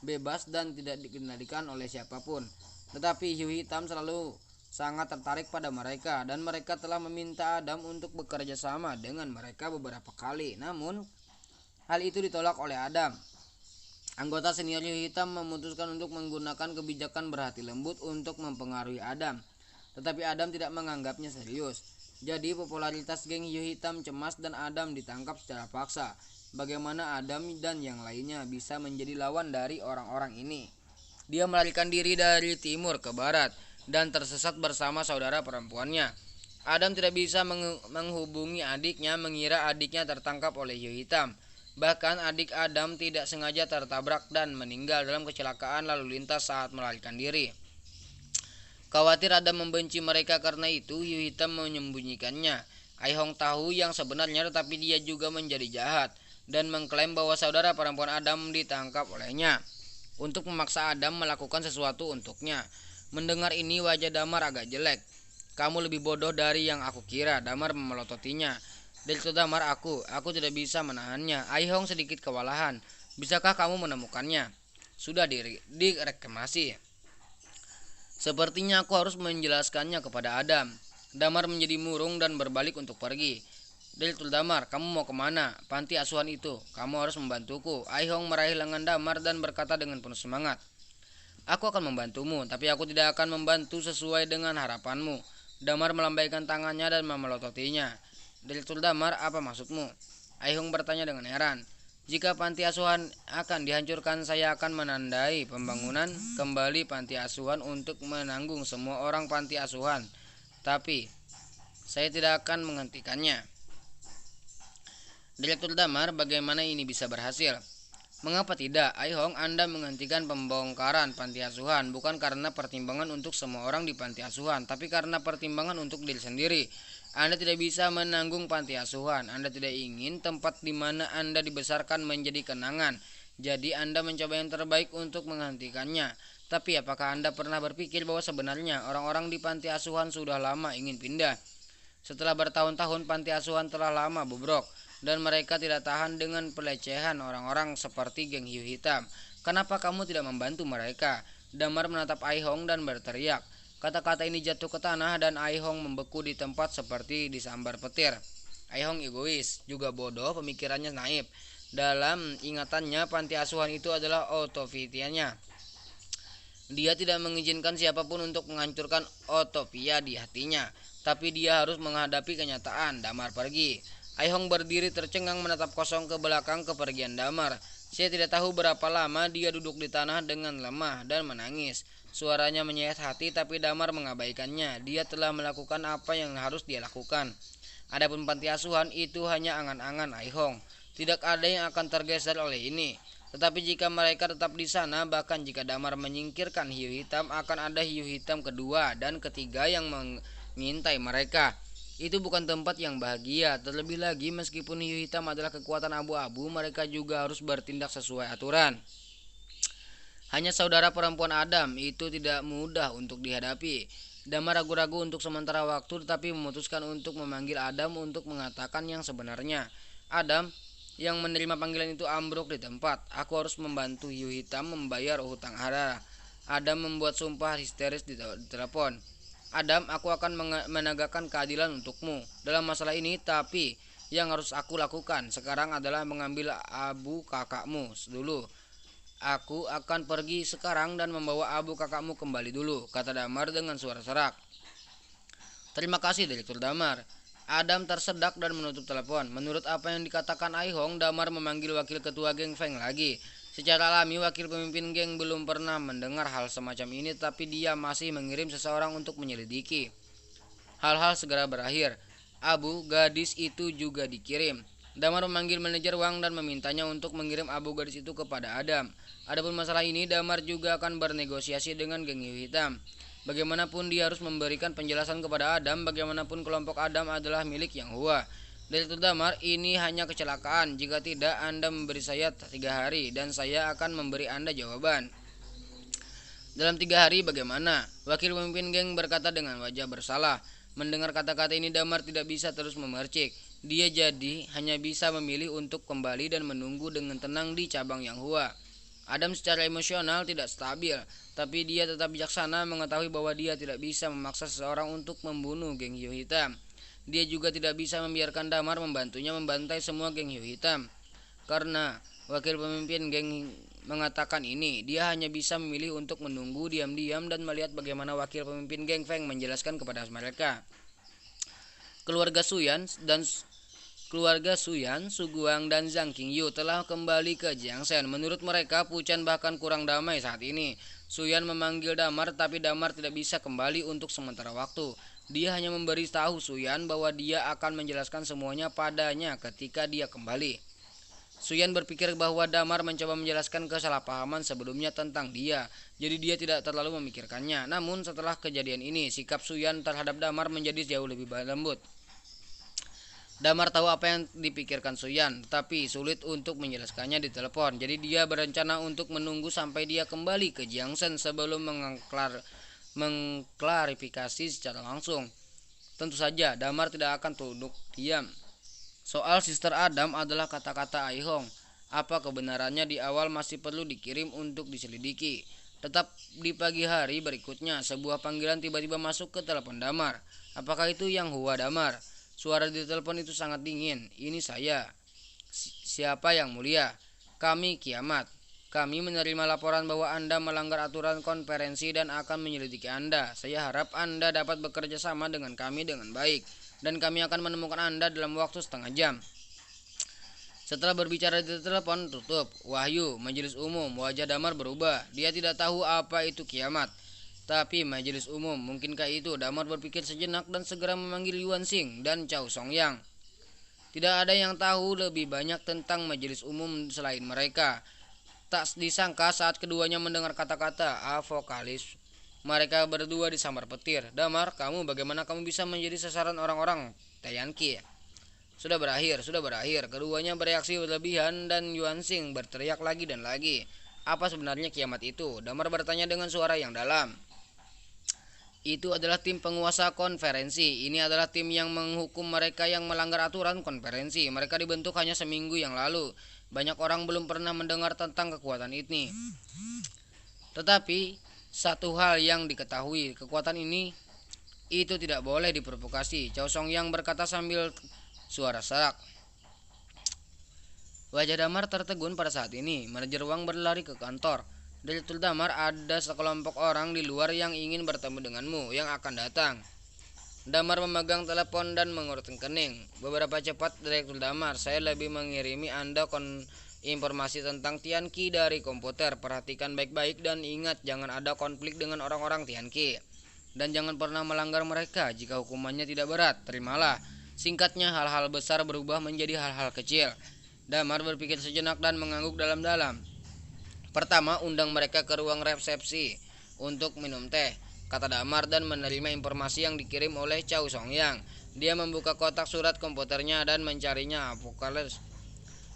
bebas dan tidak dikendalikan oleh siapapun. Tetapi hiu hitam selalu sangat tertarik pada mereka dan mereka telah meminta Adam untuk bekerja sama dengan mereka beberapa kali. Namun, hal itu ditolak oleh Adam. Anggota senior hiu hitam memutuskan untuk menggunakan kebijakan berhati lembut untuk mempengaruhi Adam. Tetapi Adam tidak menganggapnya serius. Jadi popularitas geng hiu hitam cemas dan Adam ditangkap secara paksa. Bagaimana Adam dan yang lainnya bisa menjadi lawan dari orang-orang ini? Dia melarikan diri dari timur ke barat dan tersesat bersama saudara perempuannya. Adam tidak bisa menghubungi adiknya, mengira adiknya tertangkap oleh hiu hitam. Bahkan adik Adam tidak sengaja tertabrak dan meninggal dalam kecelakaan lalu lintas saat melarikan diri. Khawatir Adam membenci mereka karena itu hiu hitam menyembunyikannya. Ai Hong tahu yang sebenarnya tetapi dia juga menjadi jahat dan mengklaim bahwa saudara perempuan Adam ditangkap olehnya untuk memaksa Adam melakukan sesuatu untuknya. Mendengar ini wajah Damar agak jelek. Kamu lebih bodoh dari yang aku kira, Damar memelototinya. Direktur Damar, aku tidak bisa menahannya. Ai Hong sedikit kewalahan. Bisakah kamu menemukannya? Sudah direklamasi. Sepertinya aku harus menjelaskannya kepada Adam. Damar menjadi murung dan berbalik untuk pergi. Direktur Damar, kamu mau kemana? Panti asuhan itu. Kamu harus membantuku. Ai Hong meraih lengan Damar dan berkata dengan penuh semangat. Aku akan membantumu, tapi aku tidak akan membantu sesuai dengan harapanmu. Damar melambaikan tangannya dan memelototinya. Direktur Damar, apa maksudmu? Ai Hong bertanya dengan heran. Jika panti asuhan akan dihancurkan, saya akan menandai pembangunan kembali panti asuhan untuk menanggung semua orang panti asuhan. Tapi saya tidak akan menghentikannya. Direktur Damar, bagaimana ini bisa berhasil? Mengapa tidak? Ai Hong, Anda menghentikan pembongkaran panti asuhan bukan karena pertimbangan untuk semua orang di panti asuhan, tapi karena pertimbangan untuk diri sendiri. Anda tidak bisa menanggung panti asuhan. Anda tidak ingin tempat di mana Anda dibesarkan menjadi kenangan. Jadi Anda mencoba yang terbaik untuk menghentikannya. Tapi apakah Anda pernah berpikir bahwa sebenarnya orang-orang di panti asuhan sudah lama ingin pindah? Setelah bertahun-tahun panti asuhan telah lama bobrok dan mereka tidak tahan dengan pelecehan orang-orang seperti geng hiu hitam. Kenapa kamu tidak membantu mereka? Damar menatap Ai Hong dan berteriak. Kata-kata ini jatuh ke tanah dan Ai Hong membeku di tempat seperti disambar petir. Ai Hong egois, juga bodoh, pemikirannya naif. Dalam ingatannya panti asuhan itu adalah utopia-nya. Dia tidak mengizinkan siapapun untuk menghancurkan utopia di hatinya. Tapi dia harus menghadapi kenyataan. Damar pergi. Ai Hong berdiri tercengang menatap kosong ke belakang kepergian Damar. Saya tidak tahu berapa lama dia duduk di tanah dengan lemah dan menangis. Suaranya menyayat hati tapi Damar mengabaikannya. Dia telah melakukan apa yang harus dia lakukan. Adapun panti asuhan itu hanya angan-angan Ai Hong. Tidak ada yang akan tergeser oleh ini. Tetapi jika mereka tetap di sana, bahkan jika Damar menyingkirkan hiu hitam, akan ada hiu hitam kedua dan ketiga yang mengintai mereka. Itu bukan tempat yang bahagia. Terlebih lagi meskipun hiu hitam adalah kekuatan abu-abu, mereka juga harus bertindak sesuai aturan. Hanya saudara perempuan Adam, itu tidak mudah untuk dihadapi. Damar ragu-ragu untuk sementara waktu tetapi memutuskan untuk memanggil Adam untuk mengatakan yang sebenarnya. Adam yang menerima panggilan itu ambruk di tempat. Aku harus membantu hiu hitam membayar hutang Hara. Adam membuat sumpah histeris di telepon. Adam, aku akan menegakkan keadilan untukmu dalam masalah ini, tapi yang harus aku lakukan sekarang adalah mengambil abu kakakmu dulu. Aku akan pergi sekarang dan membawa abu kakakmu kembali dulu, kata Damar dengan suara serak. Terima kasih, Direktur Damar. Adam tersedak dan menutup telepon. Menurut apa yang dikatakan Ai Hong, Damar memanggil wakil ketua geng Feng lagi. Secara alami wakil pemimpin geng belum pernah mendengar hal semacam ini, tapi dia masih mengirim seseorang untuk menyelidiki. Hal-hal segera berakhir. Abu gadis itu juga dikirim. Damar memanggil manajer Wang dan memintanya untuk mengirim abu gadis itu kepada Adam. Adapun masalah ini, Damar juga akan bernegosiasi dengan geng hiu hitam. Bagaimanapun dia harus memberikan penjelasan kepada Adam, bagaimanapun kelompok Adam adalah milik Yang Hua. Direktur Damar, ini hanya kecelakaan. Jika tidak, Anda memberi saya 3 hari dan saya akan memberi Anda jawaban. Dalam 3 hari bagaimana? Wakil pemimpin geng berkata dengan wajah bersalah. Mendengar kata-kata ini Damar tidak bisa terus memercik. Dia jadi hanya bisa memilih untuk kembali dan menunggu dengan tenang di cabang Yang Hua. Adam secara emosional tidak stabil, tapi dia tetap bijaksana mengetahui bahwa dia tidak bisa memaksa seseorang untuk membunuh geng hiu hitam. Dia juga tidak bisa membiarkan Damar membantunya membantai semua geng hiu hitam. Karena wakil pemimpin geng mengatakan ini, dia hanya bisa memilih untuk menunggu diam-diam dan melihat bagaimana wakil pemimpin geng Feng menjelaskan kepada mereka. Keluarga Suyan, Suguang, dan Zhang Qingyu telah kembali ke Jiangsen. Menurut mereka, Puchan bahkan kurang damai saat ini. Suyan memanggil Damar, tapi Damar tidak bisa kembali untuk sementara waktu. Dia hanya memberi tahu Suyan bahwa dia akan menjelaskan semuanya padanya ketika dia kembali. Suyan berpikir bahwa Damar mencoba menjelaskan kesalahpahaman sebelumnya tentang dia, jadi dia tidak terlalu memikirkannya. Namun setelah kejadian ini, sikap Suyan terhadap Damar menjadi jauh lebih lembut. Damar tahu apa yang dipikirkan Suyan, tapi sulit untuk menjelaskannya di telepon. Jadi dia berencana untuk menunggu sampai dia kembali ke Jiangsen sebelum mengklarifikasi secara langsung. Tentu saja Damar tidak akan tunduk diam. Soal Sister Adam adalah kata-kata Aihong. Apa kebenarannya di awal masih perlu dikirim untuk diselidiki. Tetap di pagi hari berikutnya, sebuah panggilan tiba-tiba masuk ke telepon Damar. Apakah itu Yang Hua Damar? Suara di telepon itu sangat dingin. Ini saya. Siapa yang mulia? Kami Kiamat. Kami menerima laporan bahwa Anda melanggar aturan konferensi dan akan menyelidiki Anda. Saya harap Anda dapat bekerja sama dengan kami dengan baik. Dan kami akan menemukan Anda dalam waktu setengah jam. Setelah berbicara di telepon tutup, Wahyu, majelis umum, wajah Damar berubah. Dia tidak tahu apa itu kiamat. Tapi majelis umum, mungkinkah itu? Damar berpikir sejenak dan segera memanggil Yuan Xing dan Chow Songyang. Tidak ada yang tahu lebih banyak tentang majelis umum selain mereka. Tak disangka saat keduanya mendengar kata-kata avokalis, mereka berdua disambar petir. Damar, bagaimana kamu bisa menjadi sasaran orang-orang Tianqi? Sudah berakhir. Keduanya bereaksi berlebihan dan Yuan Xing berteriak lagi dan lagi. Apa sebenarnya kiamat itu? Damar bertanya dengan suara yang dalam. Itu adalah tim penguasa konferensi. Ini adalah tim yang menghukum mereka yang melanggar aturan konferensi. Mereka dibentuk hanya seminggu yang lalu. Banyak orang belum pernah mendengar tentang kekuatan ini. Tetapi satu hal yang diketahui, kekuatan ini itu tidak boleh diprovokasi. Chow Songyang berkata sambil suara serak. Wajah Damar tertegun pada saat ini. Manajer Wang berlari ke kantor. Direktur Damar, ada sekelompok orang di luar yang ingin bertemu denganmu yang akan datang. Damar memegang telepon dan mengurutkan kening. Beberapa cepat, Direktur Damar. Saya lebih mengirimi Anda informasi tentang Tianqi dari komputer. Perhatikan baik-baik dan ingat jangan ada konflik dengan orang-orang Tianqi. Dan jangan pernah melanggar mereka. Jika hukumannya tidak berat, terimalah. Singkatnya, hal-hal besar berubah menjadi hal-hal kecil. Damar berpikir sejenak dan mengangguk dalam-dalam. Pertama, undang mereka ke ruang resepsi untuk minum teh, kata Damar dan menerima informasi yang dikirim oleh Chow Songyang. Dia membuka kotak surat komputernya dan mencarinya. Apokalips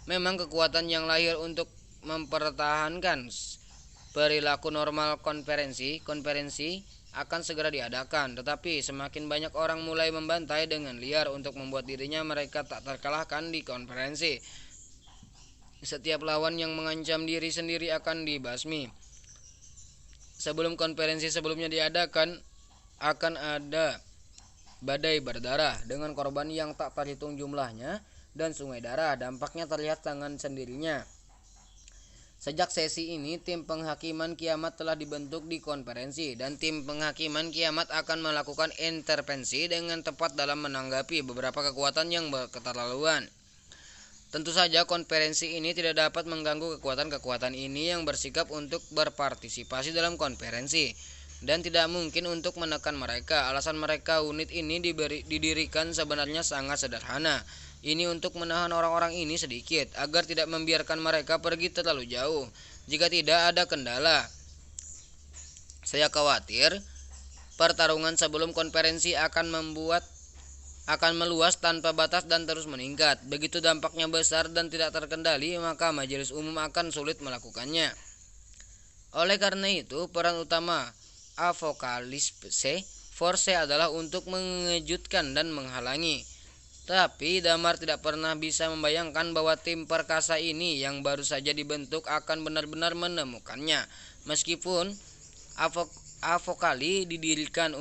memang kekuatan yang lahir untuk mempertahankan perilaku normal konferensi akan segera diadakan. Tetapi semakin banyak orang mulai membantai dengan liar untuk membuat dirinya mereka tak terkalahkan di konferensi. Setiap lawan yang mengancam diri sendiri akan dibasmi. Sebelum konferensi sebelumnya diadakan, akan ada badai berdarah dengan korban yang tak terhitung jumlahnya dan sungai darah dampaknya terlihat dengan sendirinya. Sejak sesi ini, tim penghakiman kiamat telah dibentuk di konferensi dan tim penghakiman kiamat akan melakukan intervensi dengan tepat dalam menanggapi beberapa kekuatan yang berketerlaluan. Tentu saja konferensi ini tidak dapat mengganggu kekuatan-kekuatan ini yang bersikap untuk berpartisipasi dalam konferensi dan tidak mungkin untuk menekan mereka. Alasan mereka unit ini didirikan sebenarnya sangat sederhana. Ini untuk menahan orang-orang ini sedikit agar tidak membiarkan mereka pergi terlalu jauh. Jika tidak ada kendala, saya khawatir pertarungan sebelum konferensi akan membuat akan meluas tanpa batas dan terus meningkat. Begitu dampaknya besar dan tidak terkendali, maka majelis umum akan sulit melakukannya. Oleh karena itu, peran utama Apokalipse Force adalah untuk mengejutkan dan menghalangi. Tapi Damar tidak pernah bisa membayangkan bahwa tim perkasa ini yang baru saja dibentuk akan benar-benar menemukannya. Meskipun Avokali didirikan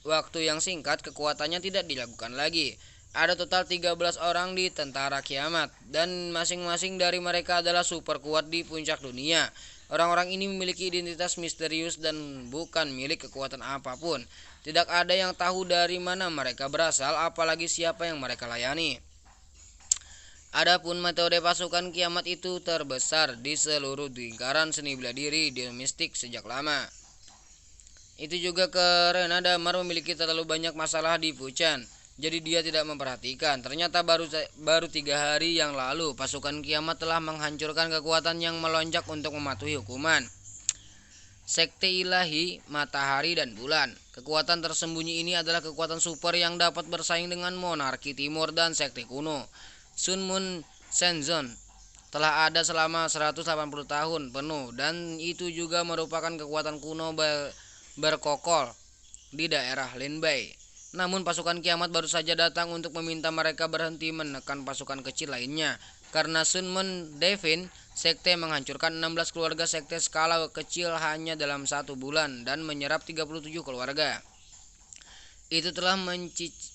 waktu yang singkat, kekuatannya tidak diragukan lagi. Ada total 13 orang di tentara kiamat, dan masing-masing dari mereka adalah super kuat di puncak dunia. Orang-orang ini memiliki identitas misterius dan bukan milik kekuatan apapun. Tidak ada yang tahu dari mana mereka berasal, apalagi siapa yang mereka layani. Adapun metode pasukan kiamat itu terbesar di seluruh lingkaran seni bela diri domestik sejak lama. Itu juga karena Damar memiliki terlalu banyak masalah di Fuchan, jadi dia tidak memperhatikan. Ternyata baru 3 hari yang lalu pasukan kiamat telah menghancurkan kekuatan yang melonjak untuk mematuhi hukuman Sekte Ilahi, Matahari dan Bulan. Kekuatan tersembunyi ini adalah kekuatan super yang dapat bersaing dengan monarki timur dan sekte kuno. Sun Mun Senzon telah ada selama 180 tahun penuh, dan itu juga merupakan kekuatan kuno berkokol di daerah Linbei. Namun pasukan kiamat baru saja datang untuk meminta mereka berhenti menekan pasukan kecil lainnya. Karena Sun Mun Devin, sekte menghancurkan 16 keluarga sekte skala kecil hanya dalam 1 bulan dan menyerap 37 keluarga. Itu telah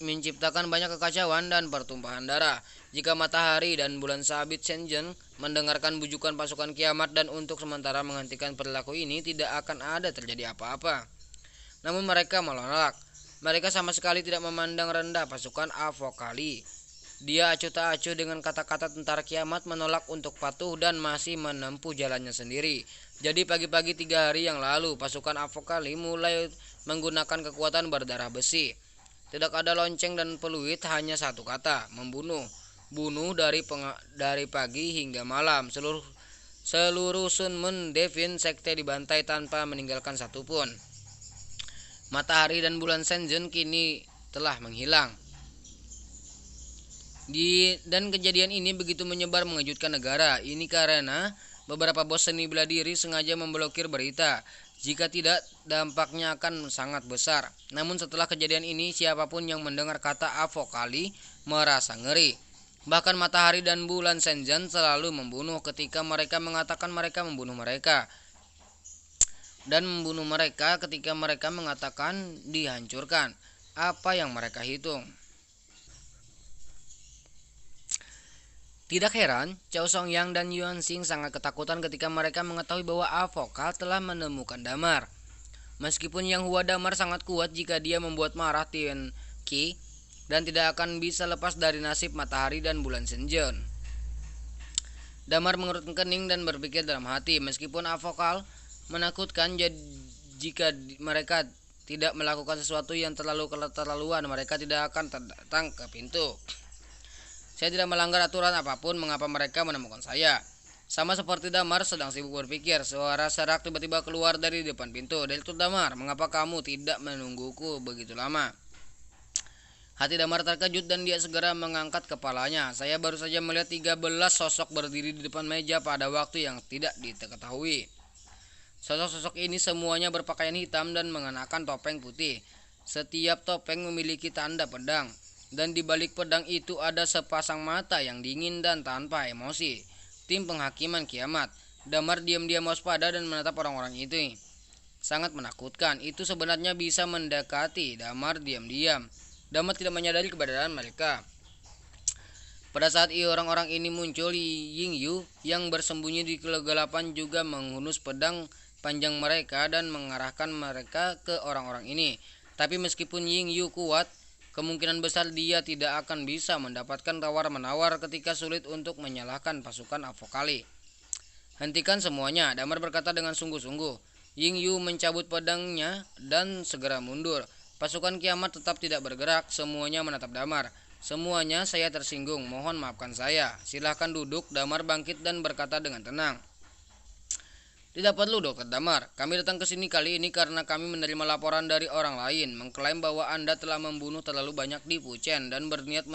menciptakan banyak kekacauan dan pertumpahan darah. Jika Matahari dan Bulan Sabit Shenzhen mendengarkan bujukan pasukan kiamat dan untuk sementara menghentikan perilaku ini, tidak akan ada terjadi apa-apa. Namun mereka menolak. Mereka sama sekali tidak memandang rendah pasukan Avokali. Dia acuh tak acuh dengan kata-kata tentara kiamat, menolak untuk patuh dan masih menempuh jalannya sendiri. Jadi pagi-pagi 3 hari yang lalu pasukan Avokali mulai menggunakan kekuatan berdarah besi. Tidak ada lonceng dan peluit, hanya satu kata, membunuh. Bunuh dari pagi hingga malam. Seluruh Sun Mun Devin sekte dibantai tanpa meninggalkan satupun. Matahari dan Bulan Shenzhen kini telah menghilang. Dan kejadian ini begitu menyebar mengejutkan negara. Ini karena beberapa bos seni bela diri sengaja memblokir berita. Jika tidak, dampaknya akan sangat besar. Namun setelah kejadian ini, siapapun yang mendengar kata Avokali merasa ngeri. Bahkan Matahari dan Bulan Shenzhen selalu membunuh ketika mereka mengatakan mereka membunuh mereka, dan membunuh mereka ketika mereka mengatakan dihancurkan. Apa yang mereka hitung? Tidak heran, Cao Songyang dan Yuan Xing sangat ketakutan ketika mereka mengetahui bahwa Avokal telah menemukan Damar. Meskipun Yang Hua Damar sangat kuat jika dia membuat marah Tian Qi, dan tidak akan bisa lepas dari nasib Matahari dan Bulan Shenzhen. Damar mengerutkan kening dan berpikir dalam hati, meskipun Avokal menakutkan, jika mereka tidak melakukan sesuatu yang terlaluan, mereka tidak akan datang ke pintu. Saya tidak melanggar aturan apapun, mengapa mereka menemukan saya? Sama seperti Damar sedang sibuk berpikir, suara serak tiba-tiba keluar dari depan pintu. Direktur Damar, mengapa kamu tidak menungguku begitu lama? Hati Damar terkejut dan dia segera mengangkat kepalanya. Saya baru saja melihat 13 sosok berdiri di depan meja pada waktu yang tidak diketahui. Sosok-sosok ini semuanya berpakaian hitam dan mengenakan topeng putih. Setiap topeng memiliki tanda pedang, dan di balik pedang itu ada sepasang mata yang dingin dan tanpa emosi. Tim penghakiman kiamat. Damar diam-diam waspada dan menatap orang-orang itu. Sangat menakutkan. Itu sebenarnya bisa mendekati Damar diam-diam. Damar tidak menyadari keberadaan mereka. Pada saat orang-orang ini muncul, Ying Yu yang bersembunyi di kegelapan juga menghunus pedang panjang mereka dan mengarahkan mereka ke orang-orang ini. Tapi meskipun Ying Yu kuat, kemungkinan besar dia tidak akan bisa mendapatkan tawar-menawar ketika sulit untuk menyalahkan pasukan Avokali. Hentikan semuanya, Damar berkata dengan sungguh-sungguh. Ying Yu mencabut pedangnya dan segera mundur. Pasukan kiamat tetap tidak bergerak, semuanya menatap Damar. Semuanya, saya tersinggung, mohon maafkan saya. Silahkan duduk. Damar bangkit dan berkata dengan tenang. Tidak perlu, Dokter Damar. Kami datang ke sini kali ini karena kami menerima laporan dari orang lain mengklaim bahwa Anda telah membunuh terlalu banyak di Puchen dan berniat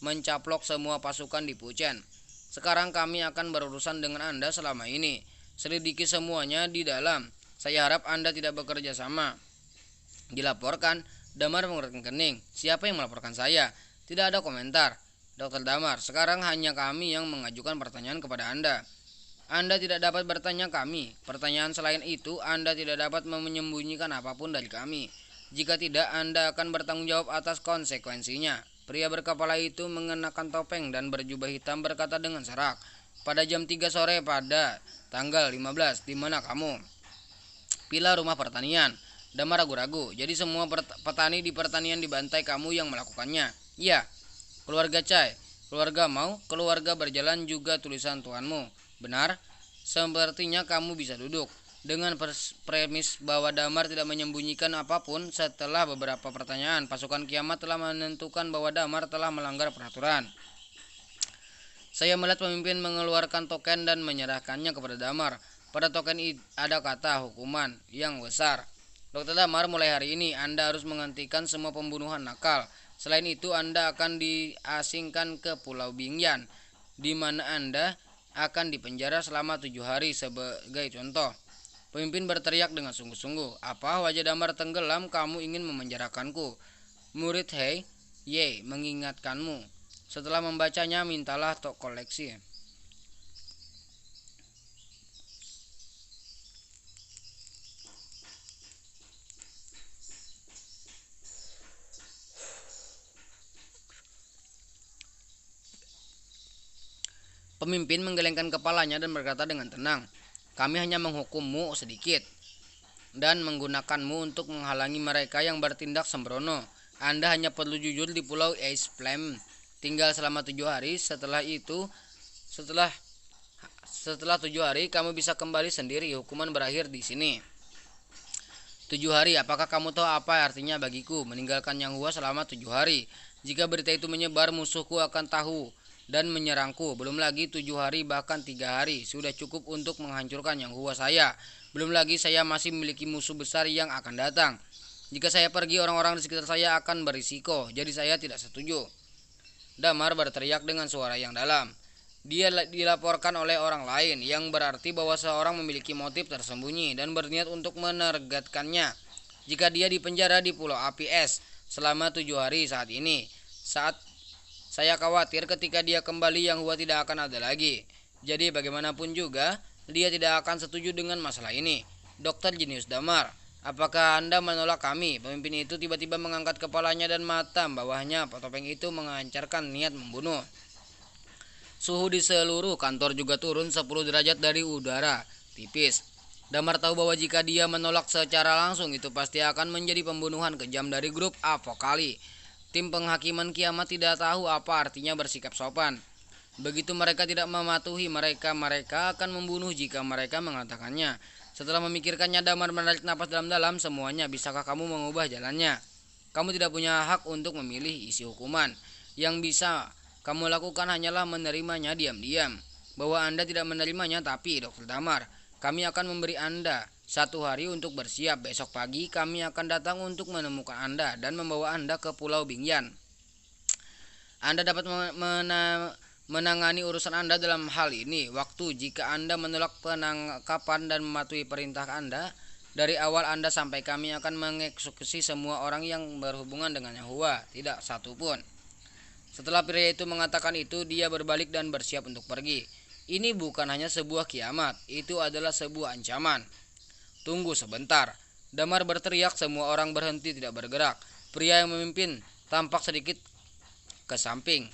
mencaplok semua pasukan di Puchen. Sekarang kami akan berurusan dengan Anda selama ini. Selidiki semuanya di dalam. Saya harap Anda tidak bekerja sama. Dilaporkan, Damar mengerutkan kening. Siapa yang melaporkan saya? Tidak ada komentar. Dokter Damar, sekarang hanya kami yang mengajukan pertanyaan kepada Anda. Anda tidak dapat bertanya kami. Pertanyaan selain itu, Anda tidak dapat menyembunyikan apapun dari kami. Jika tidak, Anda akan bertanggung jawab atas konsekuensinya. Pria berkepala itu mengenakan topeng dan berjubah hitam berkata dengan serak, pada jam 3 sore pada tanggal 15, di mana kamu? Pila rumah pertanian. Damar ragu-ragu. Jadi semua petani di pertanian dibantai kamu yang melakukannya? Ya. Keluarga Cai. Keluarga mau? Keluarga berjalan juga tulisan tuanmu. Benar, sepertinya kamu bisa duduk. Dengan premis bahwa Damar tidak menyembunyikan apapun, setelah beberapa pertanyaan, pasukan kiamat telah menentukan bahwa Damar telah melanggar peraturan. Saya melihat pemimpin mengeluarkan token dan menyerahkannya kepada Damar. Pada token ada kata hukuman yang besar. Dokter Damar, mulai hari ini Anda harus menghentikan semua pembunuhan nakal. Selain itu, Anda akan diasingkan ke Pulau Bingyan, di mana Anda akan dipenjara selama 7 hari sebagai contoh. Pemimpin berteriak dengan sungguh-sungguh. Apa? Wajah Damar tenggelam. Kamu ingin memenjarakanku? Murid Hei Ye mengingatkanmu. Setelah membacanya, mintalah tok koleksi. Pemimpin menggelengkan kepalanya dan berkata dengan tenang, kami hanya menghukummu sedikit dan menggunakanmu untuk menghalangi mereka yang bertindak sembrono. Anda hanya perlu jujur di Pulau Ice Flame, tinggal selama 7 hari. Setelah 7 hari kamu bisa kembali sendiri. Hukuman berakhir di sini. 7 hari, apakah kamu tahu apa artinya bagiku meninggalkan Yang Hua selama 7 hari? Jika berita itu menyebar, musuhku akan tahu dan menyerangku. Belum lagi 7 hari, bahkan 3 hari sudah cukup untuk menghancurkan Yang Hua saya. Belum lagi saya masih memiliki musuh besar yang akan datang. Jika saya pergi, orang-orang di sekitar saya akan berisiko. Jadi saya tidak setuju. Damar berteriak dengan suara yang dalam. Dia dilaporkan oleh orang lain, yang berarti bahwa seorang memiliki motif tersembunyi dan berniat untuk menergetkannya. Jika dia dipenjara di Pulau Api Es selama 7 hari saat ini, saya khawatir ketika dia kembali Yang Hua tidak akan ada lagi. Jadi bagaimanapun juga, dia tidak akan setuju dengan masalah ini. Dokter Jenius Damar, apakah Anda menolak kami? Pemimpin itu tiba-tiba mengangkat kepalanya dan mata bawahnya topeng itu mengancarkan niat membunuh. Suhu di seluruh kantor juga turun 10 derajat dari udara tipis. Damar tahu bahwa jika dia menolak secara langsung, itu pasti akan menjadi pembunuhan kejam dari grup Apokali. Tim penghakiman kiamat tidak tahu apa artinya bersikap sopan. Begitu mereka tidak mematuhi, mereka akan membunuh jika mereka mengatakannya. Setelah memikirkannya, Damar menarik napas dalam-dalam. Semuanya, bisakah kamu mengubah jalannya? Kamu tidak punya hak untuk memilih isi hukuman. Yang bisa kamu lakukan hanyalah menerimanya diam-diam. Bahwa Anda tidak menerimanya, tapi Dokter Damar, kami akan memberi Anda 1 hari untuk bersiap. Besok pagi kami akan datang untuk menemukan Anda dan membawa Anda ke Pulau Bingyan. Anda dapat menangani urusan Anda dalam hal ini. Waktu jika Anda menolak penangkapan dan mematuhi perintah Anda, dari awal Anda sampai kami akan mengeksekusi semua orang yang berhubungan dengan Yang Hua. Tidak satu pun. Setelah pria itu mengatakan itu, dia berbalik dan bersiap untuk pergi. Ini bukan hanya sebuah kiamat, itu adalah sebuah ancaman. Tunggu sebentar. Damar berteriak, semua orang berhenti tidak bergerak. Pria yang memimpin tampak sedikit ke samping.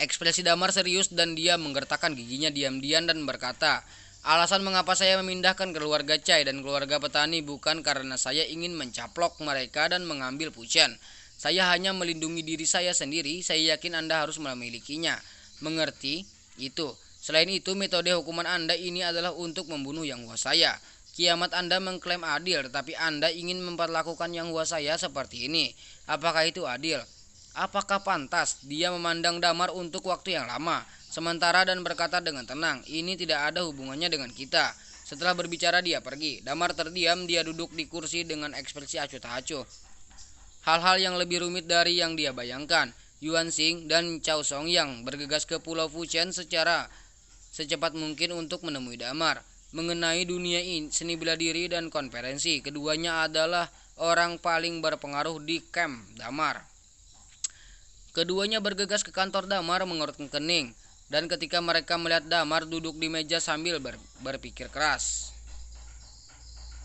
Ekspresi Damar serius dan dia menggertakkan giginya diam-diam dan berkata, alasan mengapa saya memindahkan keluarga Cai dan keluarga petani bukan karena saya ingin mencaplok mereka dan mengambil Puchen. Saya hanya melindungi diri saya sendiri. Saya yakin Anda harus memilikinya. Mengerti itu. Selain itu, metode hukuman Anda ini adalah untuk membunuh Yang Hua saya. Kiamat Anda mengklaim adil, tetapi Anda ingin memperlakukan Yang Hua saya seperti ini. Apakah itu adil? Apakah pantas? Dia memandang Damar untuk waktu yang lama. sementara dan berkata dengan tenang, "Ini tidak ada hubungannya dengan kita." Setelah berbicara dia pergi. Damar terdiam, dia duduk di kursi dengan ekspresi acuh tak acuh. Hal-hal yang lebih rumit dari yang dia bayangkan. Yuan Xing dan Cao Songyang bergegas ke Pulau Fuchen secara secepat mungkin untuk menemui Damar. Mengenai dunia seni bela diri dan konferensi, keduanya adalah orang paling berpengaruh di camp Damar. Keduanya bergegas ke kantor Damar mengerutkan kening, dan ketika mereka melihat Damar duduk di meja sambil berpikir keras.